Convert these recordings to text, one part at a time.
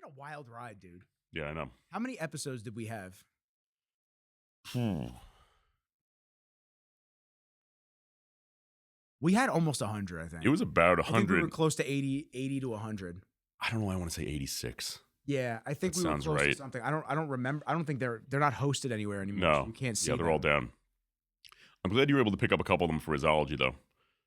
been a wild ride, dude. Yeah, I know. How many episodes did we have? We had almost 100, I think. It was about I think 100. we were close to 80 to 100. I don't know why I want to say 86. Yeah, I think That we were sounds close to right. something. I don't remember. I don't think they're not hosted anywhere anymore. No. So you can't see. Yeah, they're them. all down. I'm glad you were able to pick up a couple of them for Rizzology, though.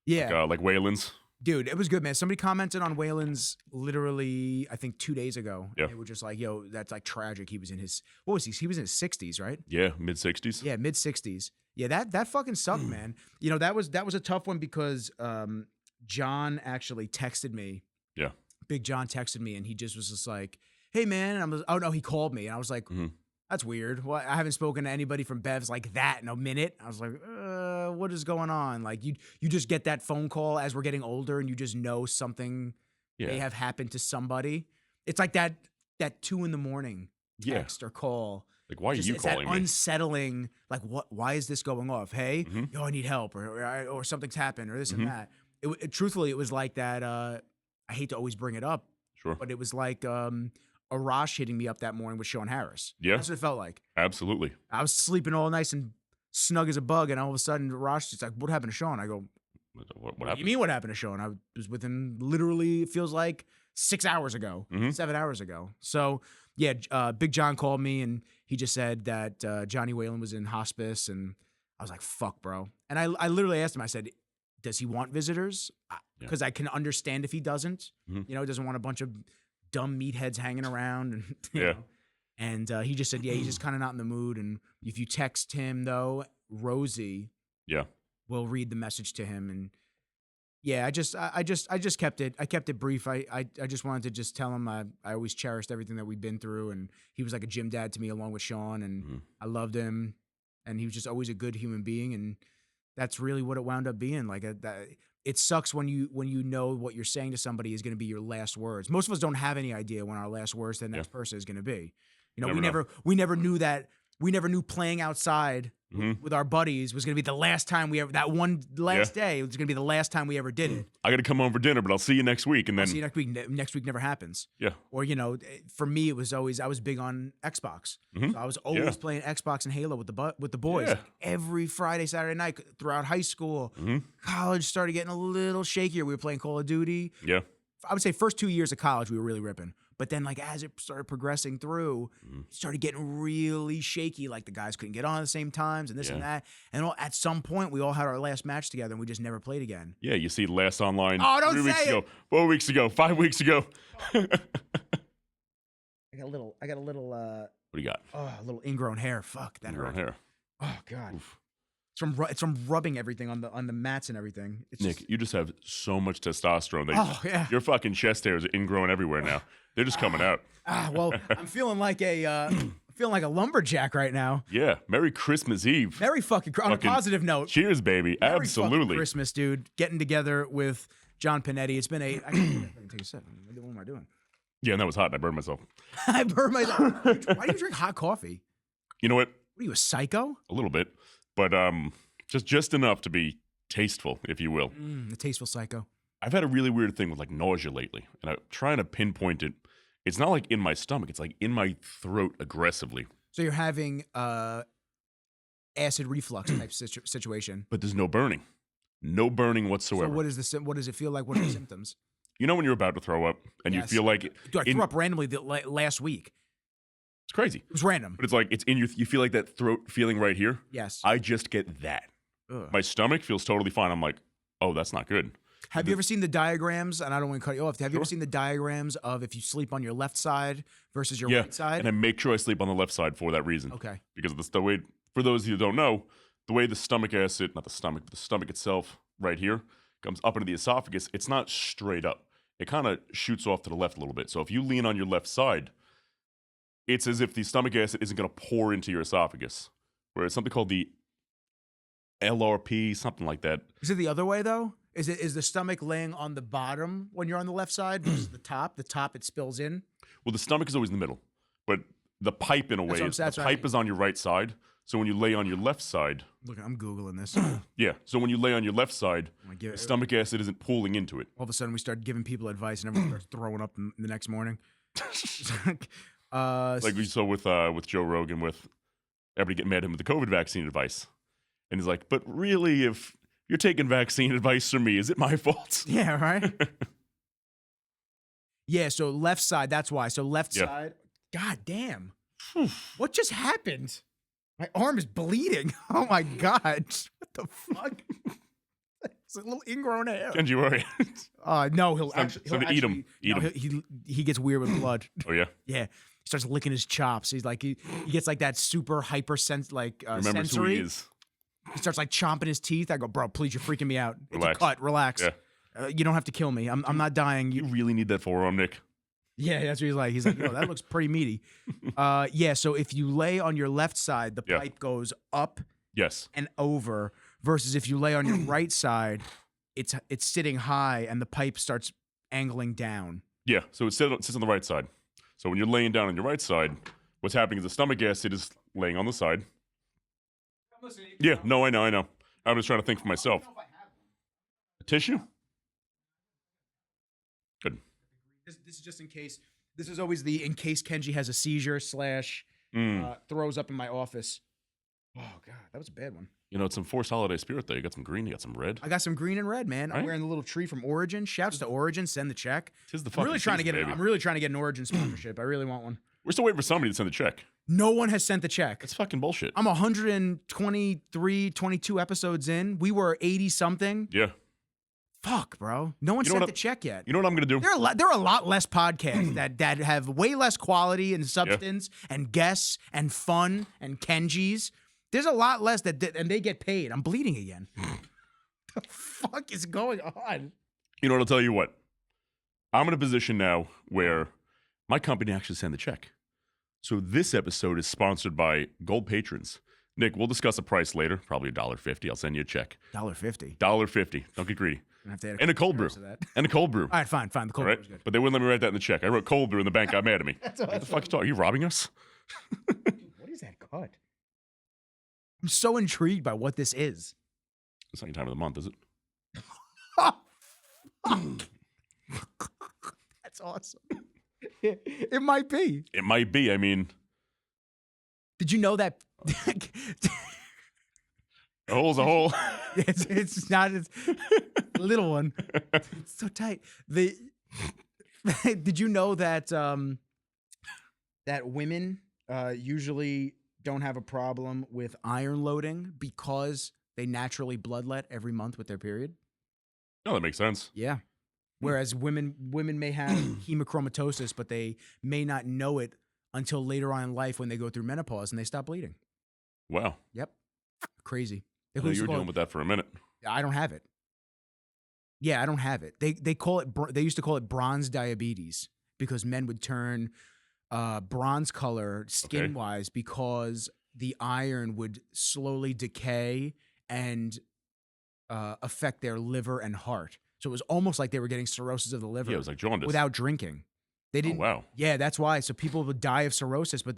Yeah, Like Wayland's. dude, it was good, man. Somebody commented on Wayland's literally, I think 2 days ago. Yeah. They were just like, "Yo, that's like tragic." He was in his what was he? He was in his 60s, right? Yeah, mid-60s. Yeah, mid 60s. Yeah, that fucking sucked, man. You know, that was a tough one because John actually texted me. Yeah. Big John texted me and he just was just like, "Hey man," and oh no, he called me and I was like, "That's weird. Well, I haven't spoken to anybody from Bev's like that in a minute." I was like, what is going on?" Like you just get that phone call as we're getting older and you just know something may have happened to somebody. It's like that 2 a.m. text or call. Like, why are you It's calling that me? unsettling, like, why is this going off? Hey, yo, I need help, or something's happened, or this and that. Truthfully, it was like that. I hate to always bring it up, Sure. but it was like Arash hitting me up that morning with Sean Harris. Yeah. That's what it felt like. Absolutely. I was sleeping all nice and snug as a bug, and all of a sudden, Arash is like, "What happened to Sean?" I go, What "What do happened? you mean, what happened to Sean?" I was with him literally, it feels like 6 hours ago, 7 hours ago. So, yeah, Big John called me, and he just said that Johnny Whalen was in hospice, and I was like, "Fuck, bro." And I literally asked him, I said, "Does he want visitors?" Because I can understand if he doesn't. You know, he doesn't want a bunch of dumb meatheads hanging around. And, you know. And he just said, yeah, he's just kind of not in the mood. And if you text him, though, Rosie will read the message to him. And yeah, I just kept it brief. I just wanted to just tell him I always cherished everything that we've been through. And he was like a gym dad to me along with Sean. And I loved him. And he was just always a good human being. And that's really what it wound up being. Like it sucks when you know what you're saying to somebody is going to be your last words. Most of us don't have any idea when our last words to the next person is going to be. You know, we never knew that. We never knew playing outside with our buddies was going to be the last time we ever. That one last day was going to be the last time we ever did it. I got to come home for dinner, but I'll see you next week. And then I'll see you next week. Next week never happens. Yeah. Or for me, it was always I was big on Xbox. So I was always playing Xbox and Halo with the boys like every Friday, Saturday night throughout high school. College started getting a little shakier. We were playing Call of Duty. Yeah. I would say first 2 years of college we were really ripping. But then, like, as it started progressing through, it started getting really shaky. Like, the guys couldn't get on at the same times and this and that. And at some point, we all had our last match together, and we just never played again. Yeah, you see last online 3 weeks ago, 4 weeks ago, 5 weeks ago. I got a little. What do you got? Oh, a little ingrown hair. Fuck that Ingrown hurt. hair. Oh God. Oof. It's from rubbing everything on the mats and everything. It's Nick, you just have so much testosterone. Yeah. Your fucking chest hairs are ingrown everywhere now. They're just coming out. Well, I'm feeling like a lumberjack right now. Yeah. Merry Christmas Eve. Merry fucking on a positive note. Cheers, baby. Merry Absolutely. fucking Christmas, dude. Getting together with John Pignetti. It's been I can take a sip. What am I doing? Yeah, and that was hot, and I burned myself. I burned myself. Why do you drink hot coffee? You know what? What are you, a psycho? A little bit, but just enough to be tasteful, if you will. A tasteful psycho. I've had a really weird thing with like nausea lately, and I'm trying to pinpoint it. It's not like in my stomach; it's like in my throat aggressively. So you're having acid reflux type situation. But there's no burning whatsoever. So what does it feel like? What are the symptoms? You know when you're about to throw up and you feel like Dude, I threw up randomly last week. It's crazy. It was random. But it's like it's in you feel like that throat feeling right here. Yes. I just get that. Ugh. My stomach feels totally fine. I'm like, oh, that's not good. Have you ever seen the diagrams? And I don't want to cut you off. Have you ever seen the diagrams of if you sleep on your left side versus your right side? And I make sure I sleep on the left side for that reason. Okay. Because of the way, for those of you who don't know, the way the stomach acid, not the stomach, but the stomach itself right here comes up into the esophagus, it's not straight up. It kind of shoots off to the left a little bit. So if you lean on your left side, it's as if the stomach acid isn't going to pour into your esophagus. Whereas something called the LRP, something like that. Is it the other way though? Is the stomach laying on the bottom when you're on the left side versus the top? The top it spills in. Well, the stomach is always in the middle, but the pipe in a way, the pipe is on your right side. So when you lay on your left side, look, I'm googling this. Yeah, so when you lay on your left side, the stomach acid isn't pooling into it. All of a sudden, we start giving people advice, and everyone starts throwing up the next morning. Like we saw with Joe Rogan, with everybody getting mad at him with the COVID vaccine advice. And he's like, but really, if you're taking vaccine advice from me, is it my fault? Yeah, right? Yeah, so left side, that's why. So left side, god damn. What just happened? My arm is bleeding. Oh my God. What the fuck? It's a little ingrown hair. Kenji, where are you? No, he'll actually eat him. Eat him. He gets weird with blood. Oh, yeah? Yeah. He starts licking his chops. He's like, he gets like that super hyper Remembers sensory. who he is. He starts like chomping his teeth. I go, bro, please, you're freaking me out. It's Relax. a cut. Relax. Yeah. You don't have to kill me. I'm not dying. You really need that forearm, Nick. Yeah, that's what he's like. He's like, yo, that looks pretty meaty. Yeah, so if you lay on your left side, the pipe goes up and over, versus if you lay on your right side, it's sitting high and the pipe starts angling down. Yeah, so it sits on the right side. So when you're laying down on your right side, what's happening is the stomach acid is laying on the side. Yeah, no, I know. I'm just trying to think for myself. A tissue? Good. This is just in case. This is always in case Kenji has a seizure / throws up in my office. Oh God, that was a bad one. You know, it's some forced holiday spirit there. You got some green, you got some red. I got some green and red, man. Right? I'm wearing the little tree from Origin. Shouts to Origin. Send the check. Tis the I'm really trying to get baby. I'm really trying to get an Origin sponsorship. I really want one. We're still waiting for somebody to send the check. No one has sent the check. That's fucking bullshit. I'm 123, 22 episodes in. We were 80 something. Yeah. Fuck, bro. No one sent the check yet. You know what I'm gonna do? There are a lot less podcasts that have way less quality and substance and guests and fun and Kenjis. There's a lot less and they get paid. I'm bleeding again. The fuck is going on? You know what? I'll tell you what. I'm in a position now where my company actually sent the check. So this episode is sponsored by Gold Patrons. Nick, we'll discuss a price later. Probably $1.50. I'll send you a check. $1.50. $1.50. Don't get greedy. And a cold brew. And a cold brew. All right, fine. The cold brew is good. But they wouldn't let me write that in the check. I wrote cold brew and the bank got mad at me. What the fuck are you robbing us? What is that cut? I'm so intrigued by what this is. It's not your time of the month, is it? That's awesome. It might be. It might be. I mean, did you know that? A hole's a hole. It's not a little one. It's so tight. Did you know that that women usually don't have a problem with iron loading because they naturally bloodlet every month with their period? No, that makes sense. Yeah. Whereas women may have hemochromatosis, but they may not know it until later on in life when they go through menopause and they stop bleeding. Wow. Yep. Crazy. I know you were dealing with that for a minute. I don't have it. Yeah, I don't have it. They call it. They used to call it bronze diabetes because men would turn bronze color skin wise because the iron would slowly decay and affect their liver and heart. So it was almost like they were getting cirrhosis of the liver. Yeah, it was like jaundice. Without drinking. They didn't. Oh, wow. Yeah, that's why. So people would die of cirrhosis, but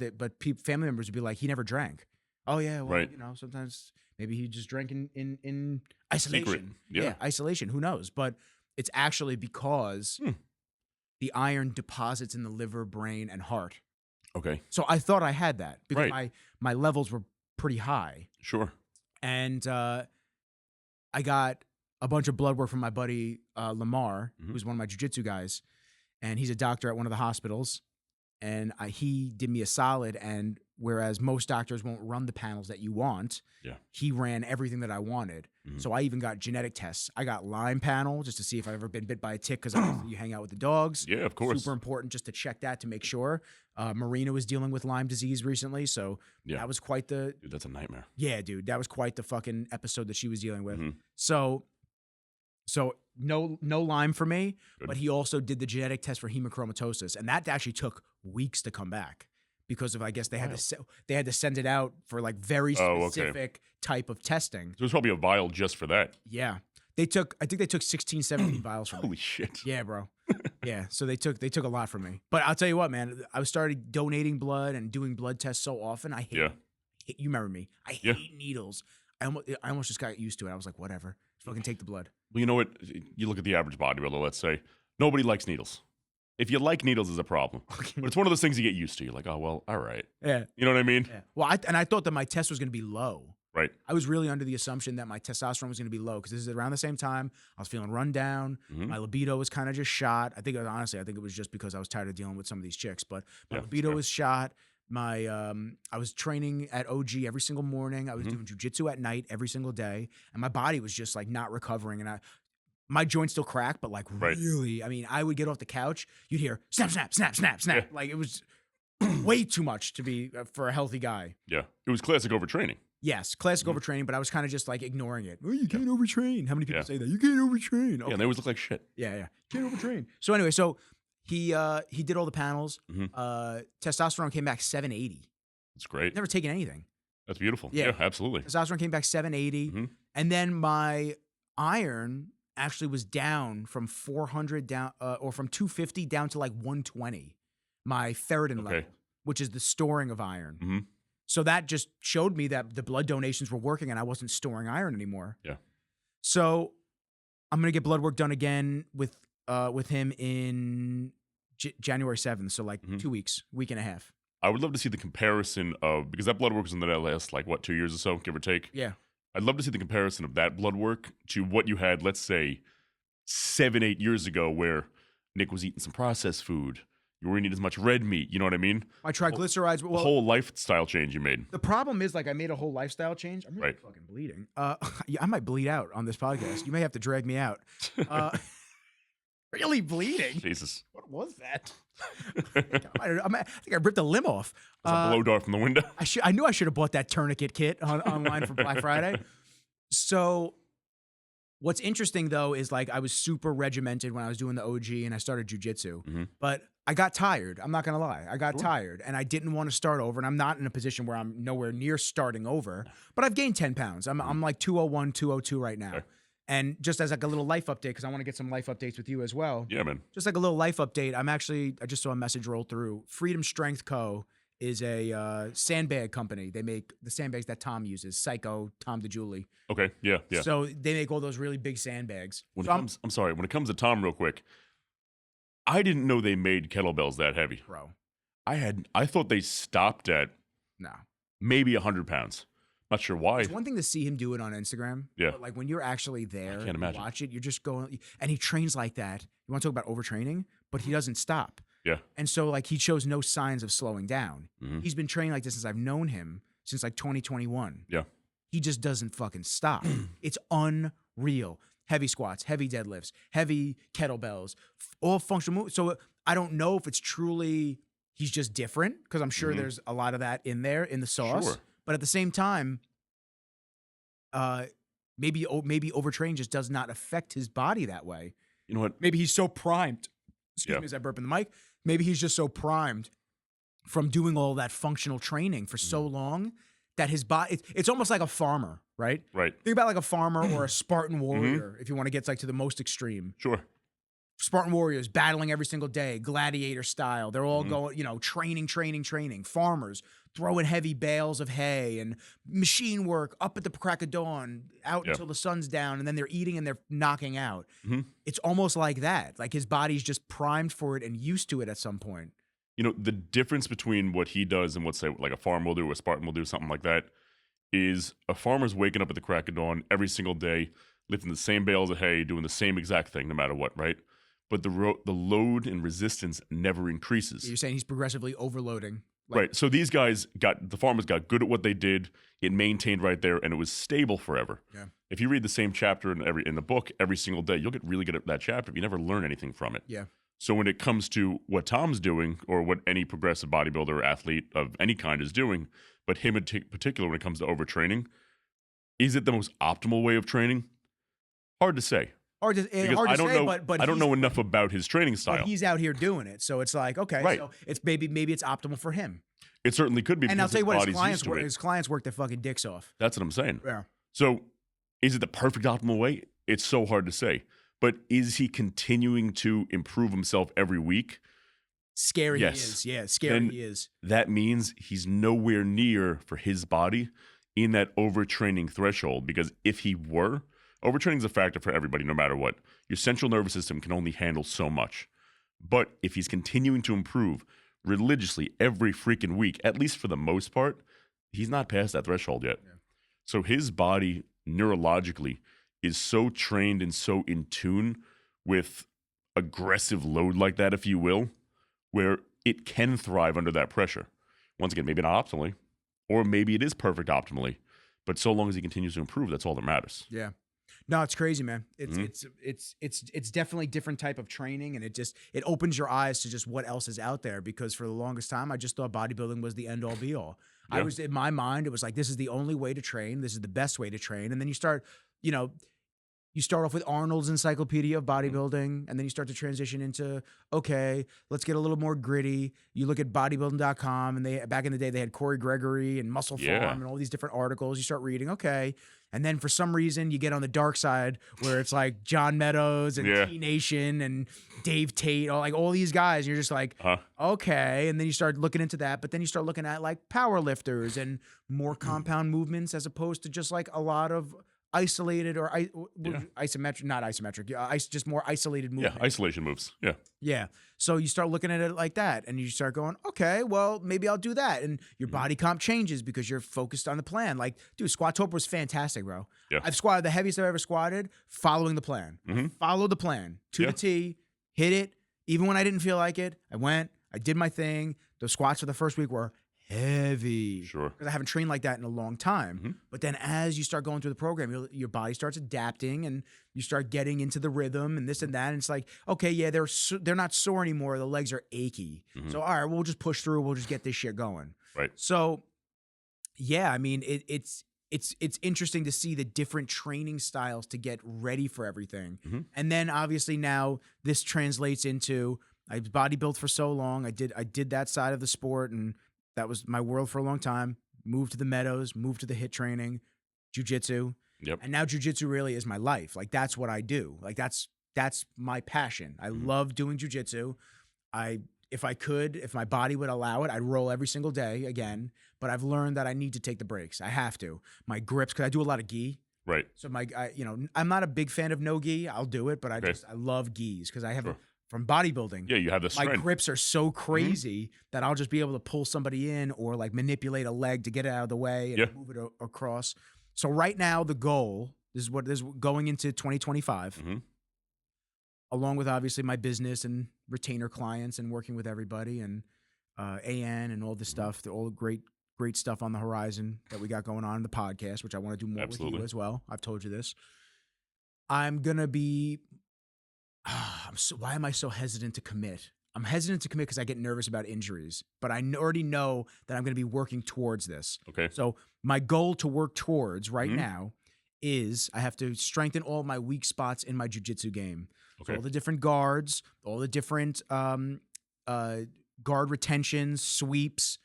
family members would be like, he never drank. Oh yeah, well, right. You know, sometimes maybe he just drank in isolation. Secret. Yeah, isolation. Who knows? But it's actually because the iron deposits in the liver, brain, and heart. Okay. So I thought I had that because my levels were pretty high. Sure. And I got a bunch of blood work from my buddy Lamar, who's one of my jiu-jitsu guys, and he's a doctor at one of the hospitals. And he did me a solid, and whereas most doctors won't run the panels that you want, he ran everything that I wanted. So I even got genetic tests. I got Lyme panel just to see if I've ever been bit by a tick because you hang out with the dogs. Yeah, of course. Super important just to check that to make sure. Marina was dealing with Lyme disease recently, so that was quite the... Dude, that's a nightmare. Yeah, dude, that was quite the fucking episode that she was dealing with. So no Lyme for me, but he also did the genetic test for hemochromatosis, and that actually took weeks to come back because of, I guess they had to send it out for like very specific type of testing. So there's probably a vial just for that. Yeah. I think they took 16, 17 vials from me. Holy shit. Yeah, bro. Yeah. So they took a lot from me. But I'll tell you what, man, I started donating blood and doing blood tests so often. I hate you remember me. I hate needles. I almost just got used to it. I was like, whatever. Just fucking take the blood. Well, you know what? You look at the average bodybuilder, let's say. Nobody likes needles. if you like needles, is a problem. But it's one of those things you get used to. You're like, oh, well, all right. Yeah. You know what I mean? Yeah. Well, I thought that my test was going to be low. Right. I was really under the assumption that my testosterone was going to be low because this is around the same time I was feeling run down. My libido was kind of just shot. I think it was just because I was tired of dealing with some of these chicks, but my libido was shot. I was training at OG every single morning. I was doing jujitsu at night every single day, and my body was just like not recovering. And my joints still crack, but like really, I mean, I would get off the couch, you'd hear snap, snap, snap, snap, snap. Yeah. Like it was way too much to be for a healthy guy. Yeah. It was classic overtraining. Yes, classic overtraining, but I was kind of just like ignoring it. Oh, you can't overtrain. How many people say that? You can't overtrain. Okay. Yeah, and they always look like shit. Yeah. You can't overtrain. So anyway, he did all the panels. Testosterone came back 780. That's great. Never taken anything. That's beautiful. Yeah, absolutely. Testosterone came back 780. And then my iron actually was down from 400 down, or from 250 down to like 120. My ferritin level, which is the storing of iron. So that just showed me that the blood donations were working and I wasn't storing iron anymore. Yeah. So I'm going to get blood work done again with him in January 7th. So like 2 weeks, week and a half. I would love to see the comparison of, because that blood work was in the last, like, what, 2 years or so, give or take? Yeah. I'd love to see the comparison of that blood work to what you had, let's say, 7-8 years ago, where Nick was eating some processed food. You weren't eating as much red meat. You know what I mean? My triglycerides. The whole lifestyle change you made. The problem is, like, I made a whole lifestyle change. I'm really fucking bleeding. Yeah, I might bleed out on this podcast. You may have to drag me out. Really bleeding? Jesus. What was that? I think I ripped a limb off. There's a blow dart from the window. I knew I should have bought that tourniquet kit online for Black Friday. So what's interesting, though, is like I was super regimented when I was doing the OG and I started jujitsu. But I got tired. I'm not going to lie. I got tired and I didn't want to start over. And I'm not in a position where I'm nowhere near starting over. But I've gained 10 pounds. I'm like 201, 202 right now. And just as like a little life update, because I want to get some life updates with you as well. Yeah, man. Just like a little life update. I just saw a message roll through. Freedom Strength Co. is a sandbag company. They make the sandbags that Tom uses. Psycho, Tom DeJulie. Okay, yeah. So they make all those really big sandbags. When it comes to Tom, real quick, I didn't know they made kettlebells that heavy. Bro. I thought they stopped at maybe 100 pounds. Not sure why. It's one thing to see him do it on Instagram. Yeah. But like when you're actually there and imagine. watch it, you're just going, and he trains like that. You want to talk about overtraining, but he doesn't stop. Yeah. And so like he shows no signs of slowing down. He's been training like this since I've known him, since like 2021. Yeah. He just doesn't fucking stop. It's unreal. Heavy squats, heavy deadlifts, heavy kettlebells, all functional moves. So I don't know if it's truly, he's just different, because I'm sure there's a lot of that in there in the sauce. Sure. But at the same time, maybe overtraining just does not affect his body that way. You know what? Maybe he's so primed. Excuse me as I burp in the mic. Maybe he's just so primed from doing all that functional training for so long that his body, it's almost like a farmer, right? Right. Think about like a farmer or a Spartan warrior, if you want to get like to the most extreme. Sure. Spartan warriors battling every single day, gladiator style. They're all going, training. Farmers throwing heavy bales of hay and machine work up at the crack of dawn, out until the sun's down, and then they're eating and they're knocking out. It's almost like that. Like his body's just primed for it and used to it at some point. You know, the difference between what he does and what, say, like a farmer will do or a Spartan will do, something like that, is a farmer's waking up at the crack of dawn every single day, lifting the same bales of hay, doing the same exact thing no matter what, right? But the load and resistance never increases. You're saying he's progressively overloading. Right. So these the farmers got good at what they did. It maintained right there, and it was stable forever. Yeah. If you read the same chapter in the book every single day, you'll get really good at that chapter, but you never learn anything from it. Yeah. So when it comes to what Tom's doing, or what any progressive bodybuilder or athlete of any kind is doing, but him in particular when it comes to overtraining, is it the most optimal way of training? Hard to say. Hard to say, but I don't know enough about his training style. But he's out here doing it, so it's like, okay, so it's maybe it's optimal for him. It certainly could be. And I'll tell you what, his clients work their fucking dicks off. That's what I'm saying. Yeah. So, is it the perfect optimal way? It's so hard to say. But is he continuing to improve himself every week? Scary yes. he is. Yeah, scary he is. That means he's nowhere near, for his body, in that overtraining threshold. Because if he were, overtraining is a factor for everybody, no matter what. Your central nervous system can only handle so much. But if he's continuing to improve religiously every freaking week, at least for the most part, he's not past that threshold yet. Yeah. So his body neurologically is so trained and so in tune with aggressive load like that, if you will, where it can thrive under that pressure. Once again, maybe not optimally, or maybe it is perfect optimally, but so long as he continues to improve, that's all that matters. Yeah. No, it's crazy, man. It's definitely different type of training, and it opens your eyes to just what else is out there. Because for the longest time, I just thought bodybuilding was the end all be all. Yeah. I was in my mind, it was like, this is the only way to train. This is the best way to train. And then you start off with Arnold's Encyclopedia of Bodybuilding, and then you start to transition into, okay, let's get a little more gritty. You look at bodybuilding.com, and back in the day, they had Corey Gregory and Muscle Farm and all these different articles. You start reading, okay. And then for some reason, you get on the dark side where it's like John Meadows and T Nation and Dave Tate, all these guys. And you're just like, okay. And then you start looking into that, but then you start looking at like power lifters and more compound movements as opposed to just like a lot of isolated or isometric, not isometric, just more isolated movement. Yeah, isolation moves. Yeah. Yeah. So you start looking at it like that, and you start going, okay, well, maybe I'll do that. And your body comp changes because you're focused on the plan. Like, dude, Squattober was fantastic, bro. Yeah. I've squatted the heaviest I've ever squatted, following the plan. Followed the plan to the T, hit it. Even when I didn't feel like it, I went, I did my thing. The squats for the first week were heavy. Sure. Because I haven't trained like that in a long time. But then as you start going through the program, your body starts adapting and you start getting into the rhythm and this and that. And it's like, okay, yeah, they're not sore anymore. The legs are achy. So, all right, we'll just push through. We'll just get this shit going. Right. So, yeah, I mean, it's interesting to see the different training styles to get ready for everything. And then obviously now this translates into, I bodybuilt for so long. I did that side of the sport, and that was my world for a long time. Moved to the Meadows, moved to the HIIT training, jiu-jitsu. Yep. And now jiu-jitsu really is my life. Like, that's what I do. Like, that's my passion. I love doing jiu-jitsu. If my body would allow it, I'd roll every single day again. But I've learned that I need to take the breaks. I have to. My grips, because I do a lot of gi. Right. So I'm not a big fan of no gi. I'll do it, but I love gis because I have from bodybuilding. Yeah, you have the strength. My grips are so crazy that I'll just be able to pull somebody in or like manipulate a leg to get it out of the way and move it across. So right now the goal is going into 2025, along with obviously my business and retainer clients and working with everybody and AN and all this stuff, all the great stuff on the horizon that we got going on in the podcast, which I want to do more with you as well. I've told you this. I'm going to be... why am I so hesitant to commit? I'm hesitant to commit because I get nervous about injuries, but I already know that I'm going to be working towards this. Okay. So my goal to work towards right now is I have to strengthen all my weak spots in my jiu-jitsu game. Okay. So all the different guards, all the different guard retentions, sweeps,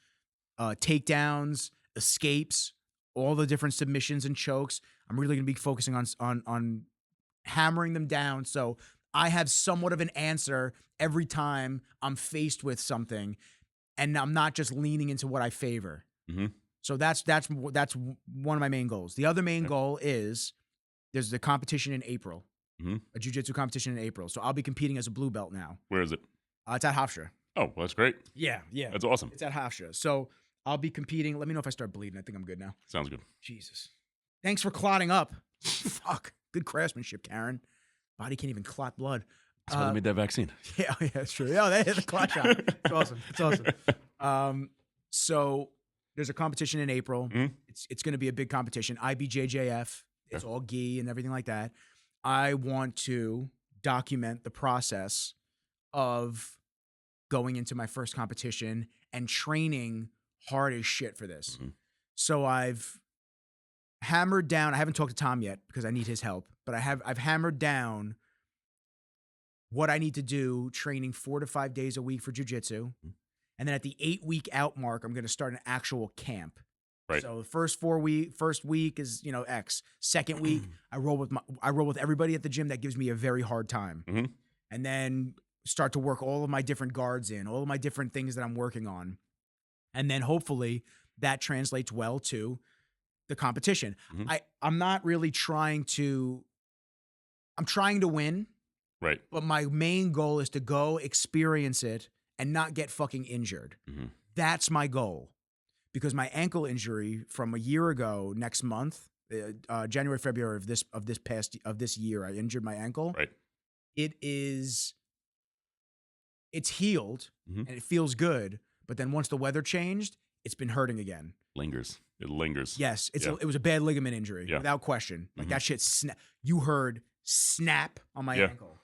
takedowns, escapes, all the different submissions and chokes. I'm really going to be focusing on hammering them down. So I have somewhat of an answer every time I'm faced with something, and I'm not just leaning into what I favor. So that's one of my main goals. The other main goal is there's the competition in April, a jiu-jitsu competition in April. So I'll be competing as a blue belt now. Where is it? It's at Hofstra. Oh, well, that's great. Yeah. That's awesome. It's at Hofstra. So I'll be competing. Let me know if I start bleeding. I think I'm good now. Sounds good. Jesus. Thanks for clotting up. Fuck. Good craftsmanship, Karen. Body can't even clot blood. That's why they made that vaccine. Yeah, that's true. Yeah, they hit the clot shot. It's awesome. It's awesome. So there's a competition in April. It's going to be a big competition. IBJJF. It's all gi and everything like that. I want to document the process of going into my first competition and training hard as shit for this. So I've hammered down. I haven't talked to Tom yet because I need his help, but I've hammered down what I need to do, training 4 to 5 days a week for jiu-jitsu. And then at the 8-week out mark, I'm going to start an actual camp. Right. So the first week is, X. Second week, I roll with everybody at the gym that gives me a very hard time. And then start to work all of my different guards in, all of my different things that I'm working on. And then hopefully that translates well to the competition. I'm not really I'm trying to win. Right. But my main goal is to go experience it and not get fucking injured. That's my goal. Because my ankle injury from a year ago, next month, January, February of this year, I injured my ankle. Right. It's healed and it feels good. But then once the weather changed, it's been hurting again. It lingers. Yes, it was a bad ligament injury, without question. Like that shit, you heard snap on my ankle.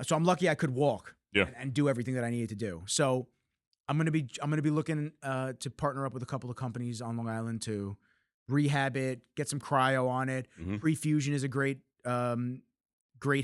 So I'm lucky I could walk and do everything that I needed to do. So I'm gonna be looking to partner up with a couple of companies on Long Island to rehab it, get some cryo on it. Prefusion is a great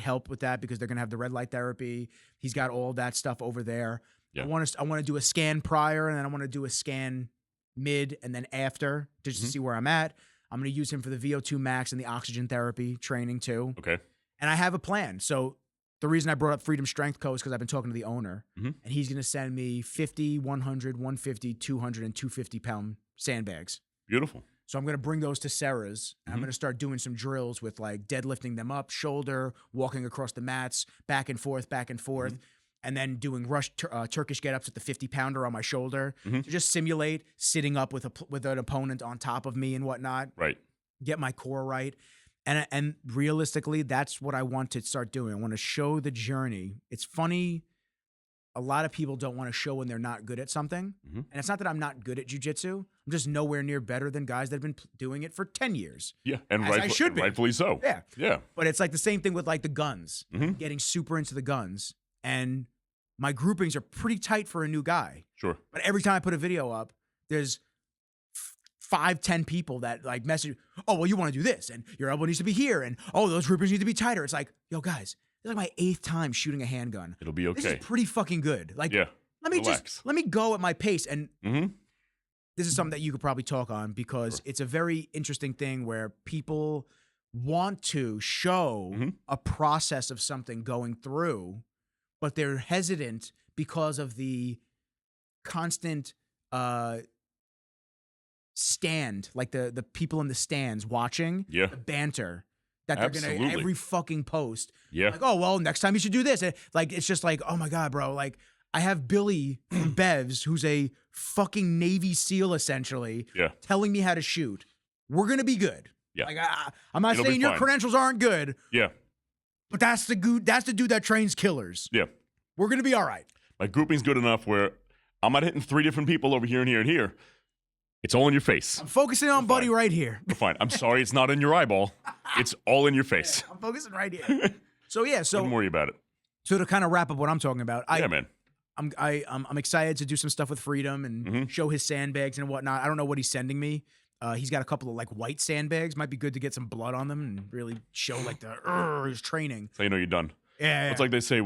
help with that because they're gonna have the red light therapy. He's got all that stuff over there. I want to do a scan prior, and then I want to do a scan mid and then after just to see where I'm at. I'm going to use him for the VO2 max and the oxygen therapy training too. Okay. And I have a plan. So the reason I brought up Freedom Strength Co. is because I've been talking to the owner, and he's going to send me 50, 100, 150, 200, and 250-pound sandbags. Beautiful. So I'm going to bring those to Sarah's, and I'm going to start doing some drills with like deadlifting them up, shoulder, walking across the mats, back and forth, and then doing Turkish get-ups with the 50-pounder on my shoulder to just simulate sitting up with an opponent on top of me and whatnot. Right. Get my core right. And realistically, that's what I want to start doing. I want to show the journey. It's funny. A lot of people don't want to show when they're not good at something. And it's not that I'm not good at jiu-jitsu. I'm just nowhere near better than guys that have been doing it for 10 years. Yeah, and I should be. Rightfully so. Yeah. Yeah. But it's like the same thing with like the guns, getting super into the guns. And my groupings are pretty tight for a new guy. Sure. But every time I put a video up, there's 5-10 people that like message, oh, well, you want to do this, and your elbow needs to be here, and oh, those groupings need to be tighter. It's like, yo, guys, this is like my 8th time shooting a handgun. It'll be okay. This is pretty fucking good. Like, let me go at my pace. And this is something that you could probably talk on because it's a very interesting thing where people want to show a process of something going through, but they're hesitant because of the constant stand, like the people in the stands watching, the banter that they're gonna every fucking post. Yeah. Like, oh, well, next time you should do this. And like, it's just like, oh my God, bro. Like, I have Billy from Bevs, who's a fucking Navy SEAL essentially, telling me how to shoot. We're gonna be good. Yeah. Like, I'm not saying your credentials aren't good. Yeah. But that's the dude that trains killers. Yeah. We're going to be all right. My grouping's good enough where I'm not hitting 3 different people over here and here and here. It's all in your face. I'm focusing on Buddy right here. We're fine. I'm sorry it's not in your eyeball. It's all in your face. I'm focusing right here. So yeah, Don't worry about it. So to kind of wrap up what I'm talking about, man. I'm excited to do some stuff with Freedom and show his sandbags and whatnot. I don't know what he's sending me. He's got a couple of like white sandbags. Might be good to get some blood on them and really show like his training. So you know you're done. Yeah. It's like they say,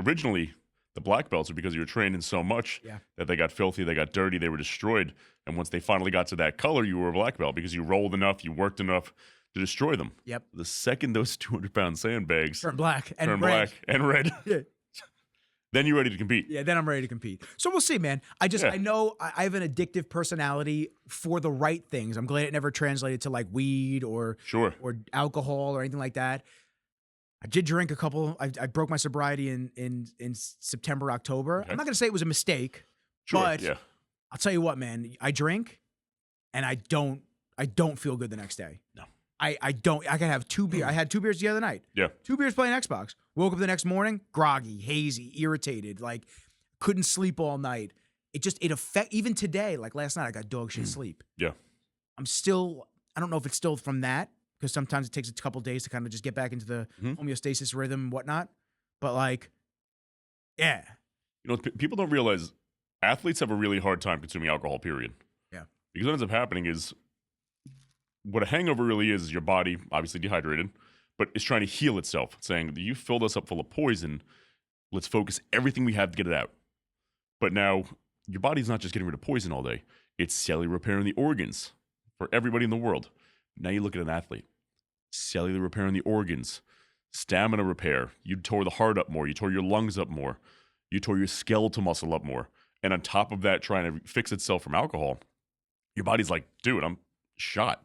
originally the black belts are because you were training so much that they got filthy, they got dirty, they were destroyed. And once they finally got to that color, you were a black belt because you rolled enough, you worked enough to destroy them. Yep. The second those 200-pound sandbags turn black and red, yeah. Then you're ready to compete. Yeah, then I'm ready to compete. So we'll see, man. I know I have an addictive personality for the right things. I'm glad it never translated to like weed or alcohol or anything like that. I did drink a couple. I broke my sobriety in September, October. Okay. I'm not going to say it was a mistake, but I'll tell you what, man. I drink and I don't feel good the next day. No. I don't. I can have 2 beers. I had 2 beers the other night. Yeah. 2 beers playing Xbox. Woke up the next morning, groggy, hazy, irritated, like couldn't sleep all night. It affect even today, like last night I got dog shit sleep. Yeah. I don't know if it's still from that, because sometimes it takes a couple days to kind of just get back into the homeostasis rhythm and whatnot. But like, yeah. You know, people don't realize athletes have a really hard time consuming alcohol, period. Yeah. Because what ends up happening is, what a hangover really is your body, obviously dehydrated, but it's trying to heal itself, saying, you filled us up full of poison. Let's focus everything we have to get it out. But now your body's not just getting rid of poison all day. It's cellular repairing the organs for everybody in the world. Now you look at an athlete, cellular repairing the organs, stamina repair. You tore the heart up more. You tore your lungs up more. You tore your skeletal muscle up more. And on top of that, trying to fix itself from alcohol, your body's like, dude, I'm shot.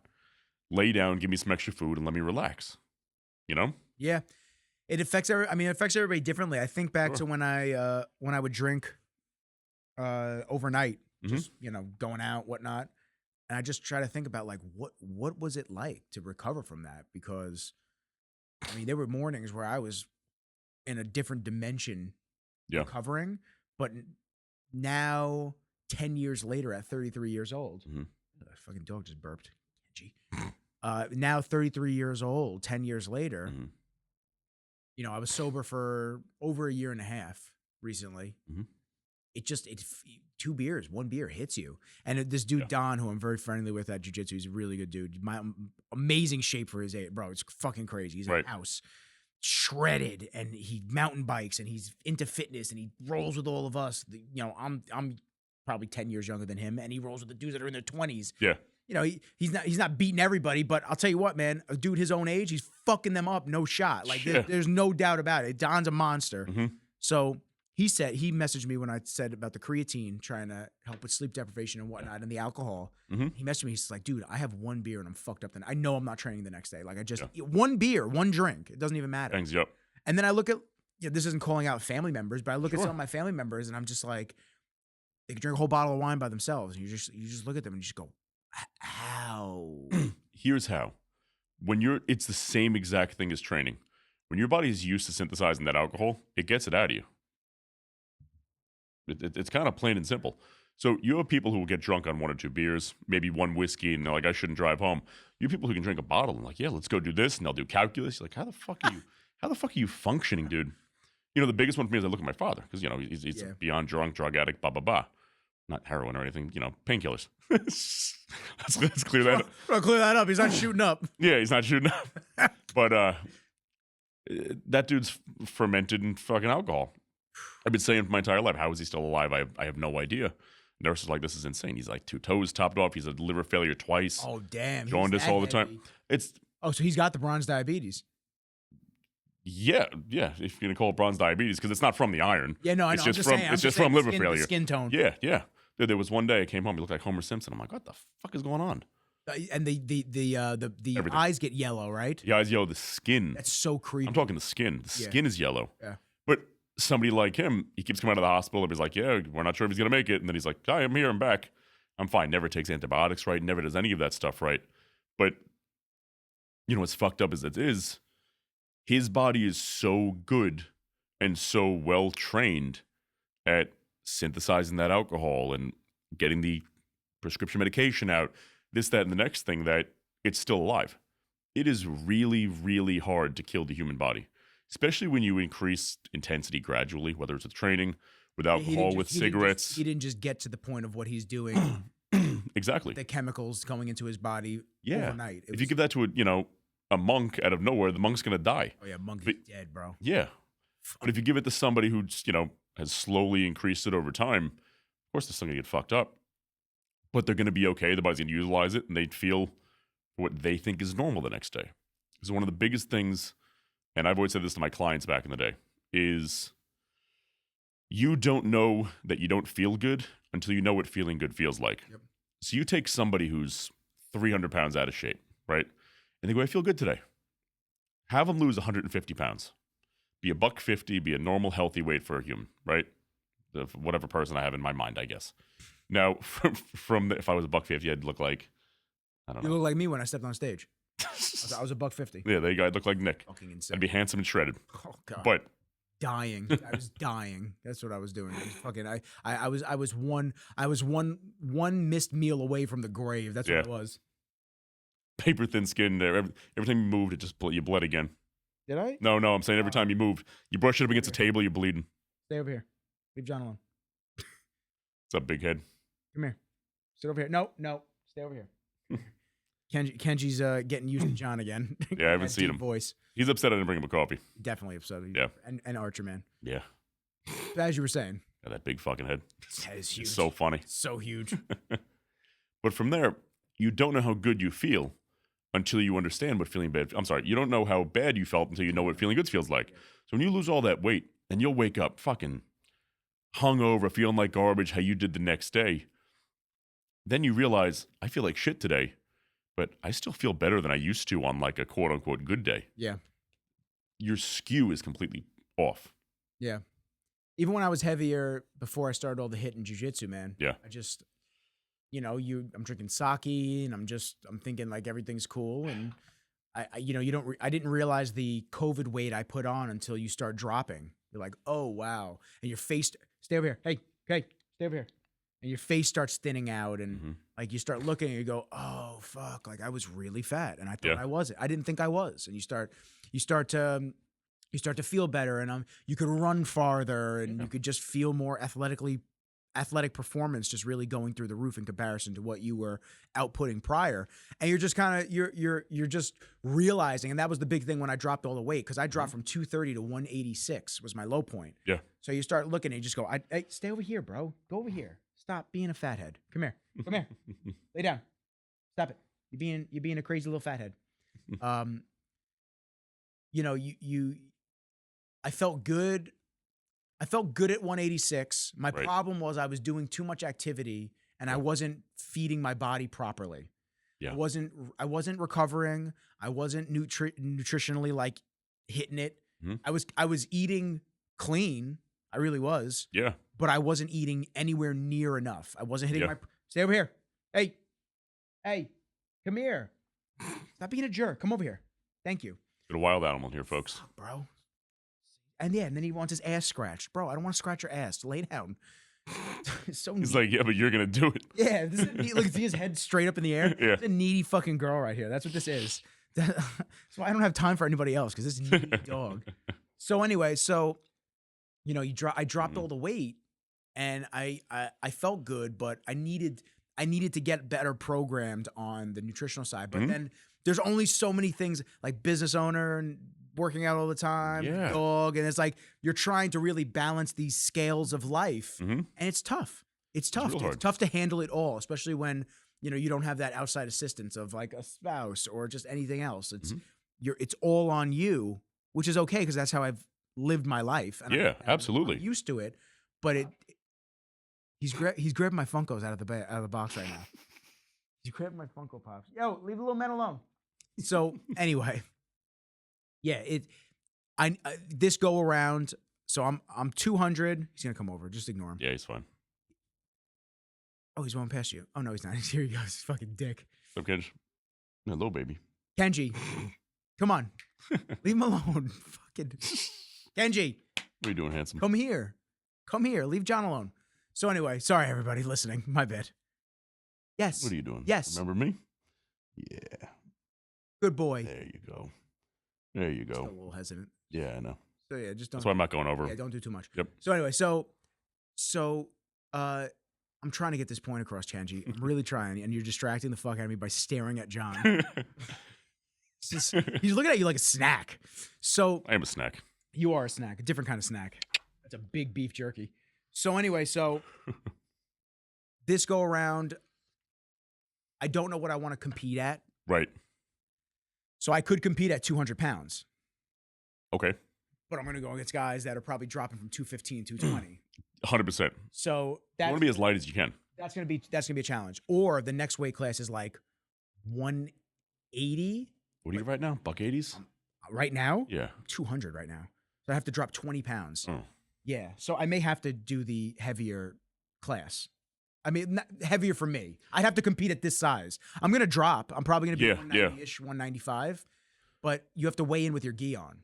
Lay down, give me some extra food, and let me relax. You know? Yeah. It affects it affects everybody differently. I think back to when I would drink overnight, just going out, whatnot, and I just try to think about like what was it like to recover from that? Because I mean, there were mornings where I was in a different dimension recovering, but now 10 years later, at 33 years old, that fucking dog just burped. Gee. Now 33 years old, 10 years later. I was sober for over a year and a half recently. It 2 beers, 1 beer hits you. And this dude, Don, who I'm very friendly with at jiu-jitsu, he's a really good dude. Amazing shape for his age, bro. It's fucking crazy. He's in a house, shredded, and he mountain bikes, and he's into fitness, and he rolls with all of us. I'm probably 10 years younger than him, and he rolls with the dudes that are in their 20s. Yeah. He's not beating everybody, but I'll tell you what, man, a dude his own age, he's fucking them up, no shot. Like there's no doubt about it. Don's a monster. So he messaged me when I said about the creatine, trying to help with sleep deprivation and whatnot, and the alcohol. He messaged me. He's like, dude, I have 1 beer and I'm fucked up. Then I know I'm not training the next day. Like 1 beer, 1 drink. It doesn't even matter. Hangs you up. And then I look at, this isn't calling out family members, but I look at some of my family members and I'm just like, they can drink a whole bottle of wine by themselves. And you just look at them and you just go, how? Here's how. It's the same exact thing as training. When your body is used to synthesizing that alcohol, it gets it out of you. It's kind of plain and simple. So you have people who will get drunk on 1 or 2 beers, maybe 1 whiskey, and they're like, I shouldn't drive home. You have people who can drink a bottle and like, yeah, let's go do this, and they'll do calculus. You're like, how the fuck are you functioning, dude? The biggest one for me is I look at my father, because he's beyond drunk, drug addict, blah blah blah. Not heroin or anything, painkillers. let's clear that up. I'll clear that up. He's not shooting up. Yeah, he's not shooting up. But that dude's fermented in fucking alcohol. I've been saying for my entire life, how is he still alive? I have no idea. Nurse is like, this is insane. He's like 2 toes topped off. He's had liver failure twice. Oh, damn. Jaundice all the time. So he's got the bronze diabetes. Yeah. If you're going to call it bronze diabetes, because it's not from the iron. Yeah, no, I know. It's just from liver failure. Skin tone. Yeah. Dude, there was one day I came home, he looked like Homer Simpson. I'm like, what the fuck is going on? And the eyes get yellow, right? The eyes yellow, the skin. That's so creepy. I'm talking the skin. The skin is yellow. Yeah. But somebody like him, he keeps coming out of the hospital and he's like, yeah, we're not sure if he's going to make it. And then he's like, hi, I'm here, I'm back. I'm fine. Never takes antibiotics right, never does any of that stuff right. But, what's fucked up is his body is so good and so well trained at synthesizing that alcohol and getting the prescription medication out, this, that, and the next thing, that it's still alive. It is really, really hard to kill the human body, especially when you increase intensity gradually, whether it's with training, with alcohol, with cigarettes. He didn't just get to the point of what he's doing. Exactly. The chemicals going into his body overnight. If you give that to a monk out of nowhere, the monk's going to die. Oh, yeah, monk is dead, bro. Yeah. But if you give it to somebody who's, has slowly increased it over time, of course they're still going to get fucked up. But they're going to be okay. The body's going to utilize it, and they'd feel what they think is normal the next day. So one of the biggest things, and I've always said this to my clients back in the day, is you don't know that you don't feel good until you know what feeling good feels like. Yep. So you take somebody who's 300 pounds out of shape, right? And they go, I feel good today. Have them lose 150 pounds. Be a $150, be a normal, healthy weight for a human, right? Whatever person I have in my mind, I guess. Now, if I was a $150, I'd look like, I don't know. You look like me when I stepped on stage. I was a $150. Yeah, there you go. I'd look like Nick. Fucking insane. I'd be handsome and shredded. Oh, God. But dying. I was dying. That's what I was doing. I was fucking. I was one missed meal away from the grave. That's what it was. Paper thin skin there. Every time you moved, you bled again. Did I? No. I'm saying every time you moved, you brush it up against the table, you're bleeding. Stay over here. Leave John alone. What's up, big head? Come here. Sit over here. No. Stay over here. Kenji's getting used to John again. Yeah, I haven't seen him. Voice. He's upset I didn't bring him a coffee. Definitely upset. Yeah. And Archer, man. Yeah. As you were saying. Yeah, that big fucking head. That is huge. It's so funny. So huge. But from there, you don't know how good you feel until you understand what feeling bad. I'm sorry, you don't know how bad you felt until you know what feeling good feels like. So when you lose all that weight and you'll wake up fucking hungover, feeling like garbage, how you did the next day, then you realize, I feel like shit today, but I still feel better than I used to on like a quote unquote good day. Yeah. your skew is completely off. Yeah. Even when I was heavier before I started all the hit in jiu-jitsu, man. Yeah. I just, I'm drinking sake and I'm thinking like everything's cool. And I didn't realize the COVID weight I put on until you start dropping. You're like, oh, wow. And your face, stay over here. Hey, stay over here. And your face starts thinning out. And like you start looking and you go, oh, fuck. Like I was really fat. And I thought I wasn't. I didn't think I was. And you start to feel better, and you could run farther, and you could just feel more athletic performance just really going through the roof in comparison to what you were outputting prior. And you're just kind of you're just realizing, and that was the big thing when I dropped all the weight, because I dropped from 230 to 186 was my low point. Yeah. So you start looking and you just go, hey, stay over here, bro. Go over here. Stop being a fathead. Come here. Lay down. Stop it. You're being a crazy little fathead. I felt good. I felt good at 186. My problem was I was doing too much activity and I wasn't feeding my body properly. Yeah. I wasn't recovering. I wasn't nutritionally like hitting it. I was eating clean. I really was. Yeah. But I wasn't eating anywhere near enough. I wasn't hitting stay over here. Hey, come here. Stop being a jerk. Come over here. Thank you. Got a wild animal here, folks. Fuck, bro. And then he wants his ass scratched. Bro, I don't want to scratch your ass. Lay down. So he's like, yeah, but you're going to do it. Yeah. This is look, see his head straight up in the air. Yeah. It's a needy fucking girl right here. That's what this is. That's why I don't have time for anybody else, because this is a needy dog. So anyway, I dropped all the weight, and I felt good, but I needed to get better programmed on the nutritional side. But then there's only so many things, like business owner and working out all the time, dog, and it's like you're trying to really balance these scales of life, and it's tough. It's tough. It's tough to handle it all, especially when you don't have that outside assistance of like a spouse or just anything else. It's all on you, which is okay, because that's how I've lived my life. And absolutely. I'm used to it, but he's grabbing my Funkos out of the box right now. He's grabbing my Funko Pops. Yo, leave the little man alone. So anyway, this go around. So I'm 200. He's gonna come over. Just ignore him. Yeah, he's fine. Oh, he's going past you. Oh no, he's not. Here he goes. He's fucking dick. What's up, Kenji? Hello, baby. Kenji, come on. Leave him alone. Fucking Kenji. What are you doing, handsome? Come here. Leave John alone. So anyway, sorry everybody listening. My bad. Yes. What are you doing? Yes. Remember me? Yeah. Good boy. There you go. Still a little hesitant. Yeah, I know. So yeah, just don't. That's why I'm not going over. Yeah, don't do too much. Yep. So anyway, I'm trying to get this point across, Kenji. I'm really trying, and you're distracting the fuck out of me by staring at John. He's looking at you like a snack. So I am a snack. You are a snack, a different kind of snack. That's a big beef jerky. So anyway, this go around, I don't know what I want to compete at. Right. So I could compete at 200 pounds. Okay. But I'm going to go against guys that are probably dropping from 215, 220. 100%. So you want to be as light as you can. That's going to be a challenge. Or the next weight class is like 180. What are you right now? $180s? Right now? Yeah. 200 right now. So I have to drop 20 pounds. Oh. Yeah. So I may have to do the heavier class. I mean, not heavier for me. I'd have to compete at this size. I'm going to drop. I'm probably going to be 190-ish, 195. But you have to weigh in with your gi on.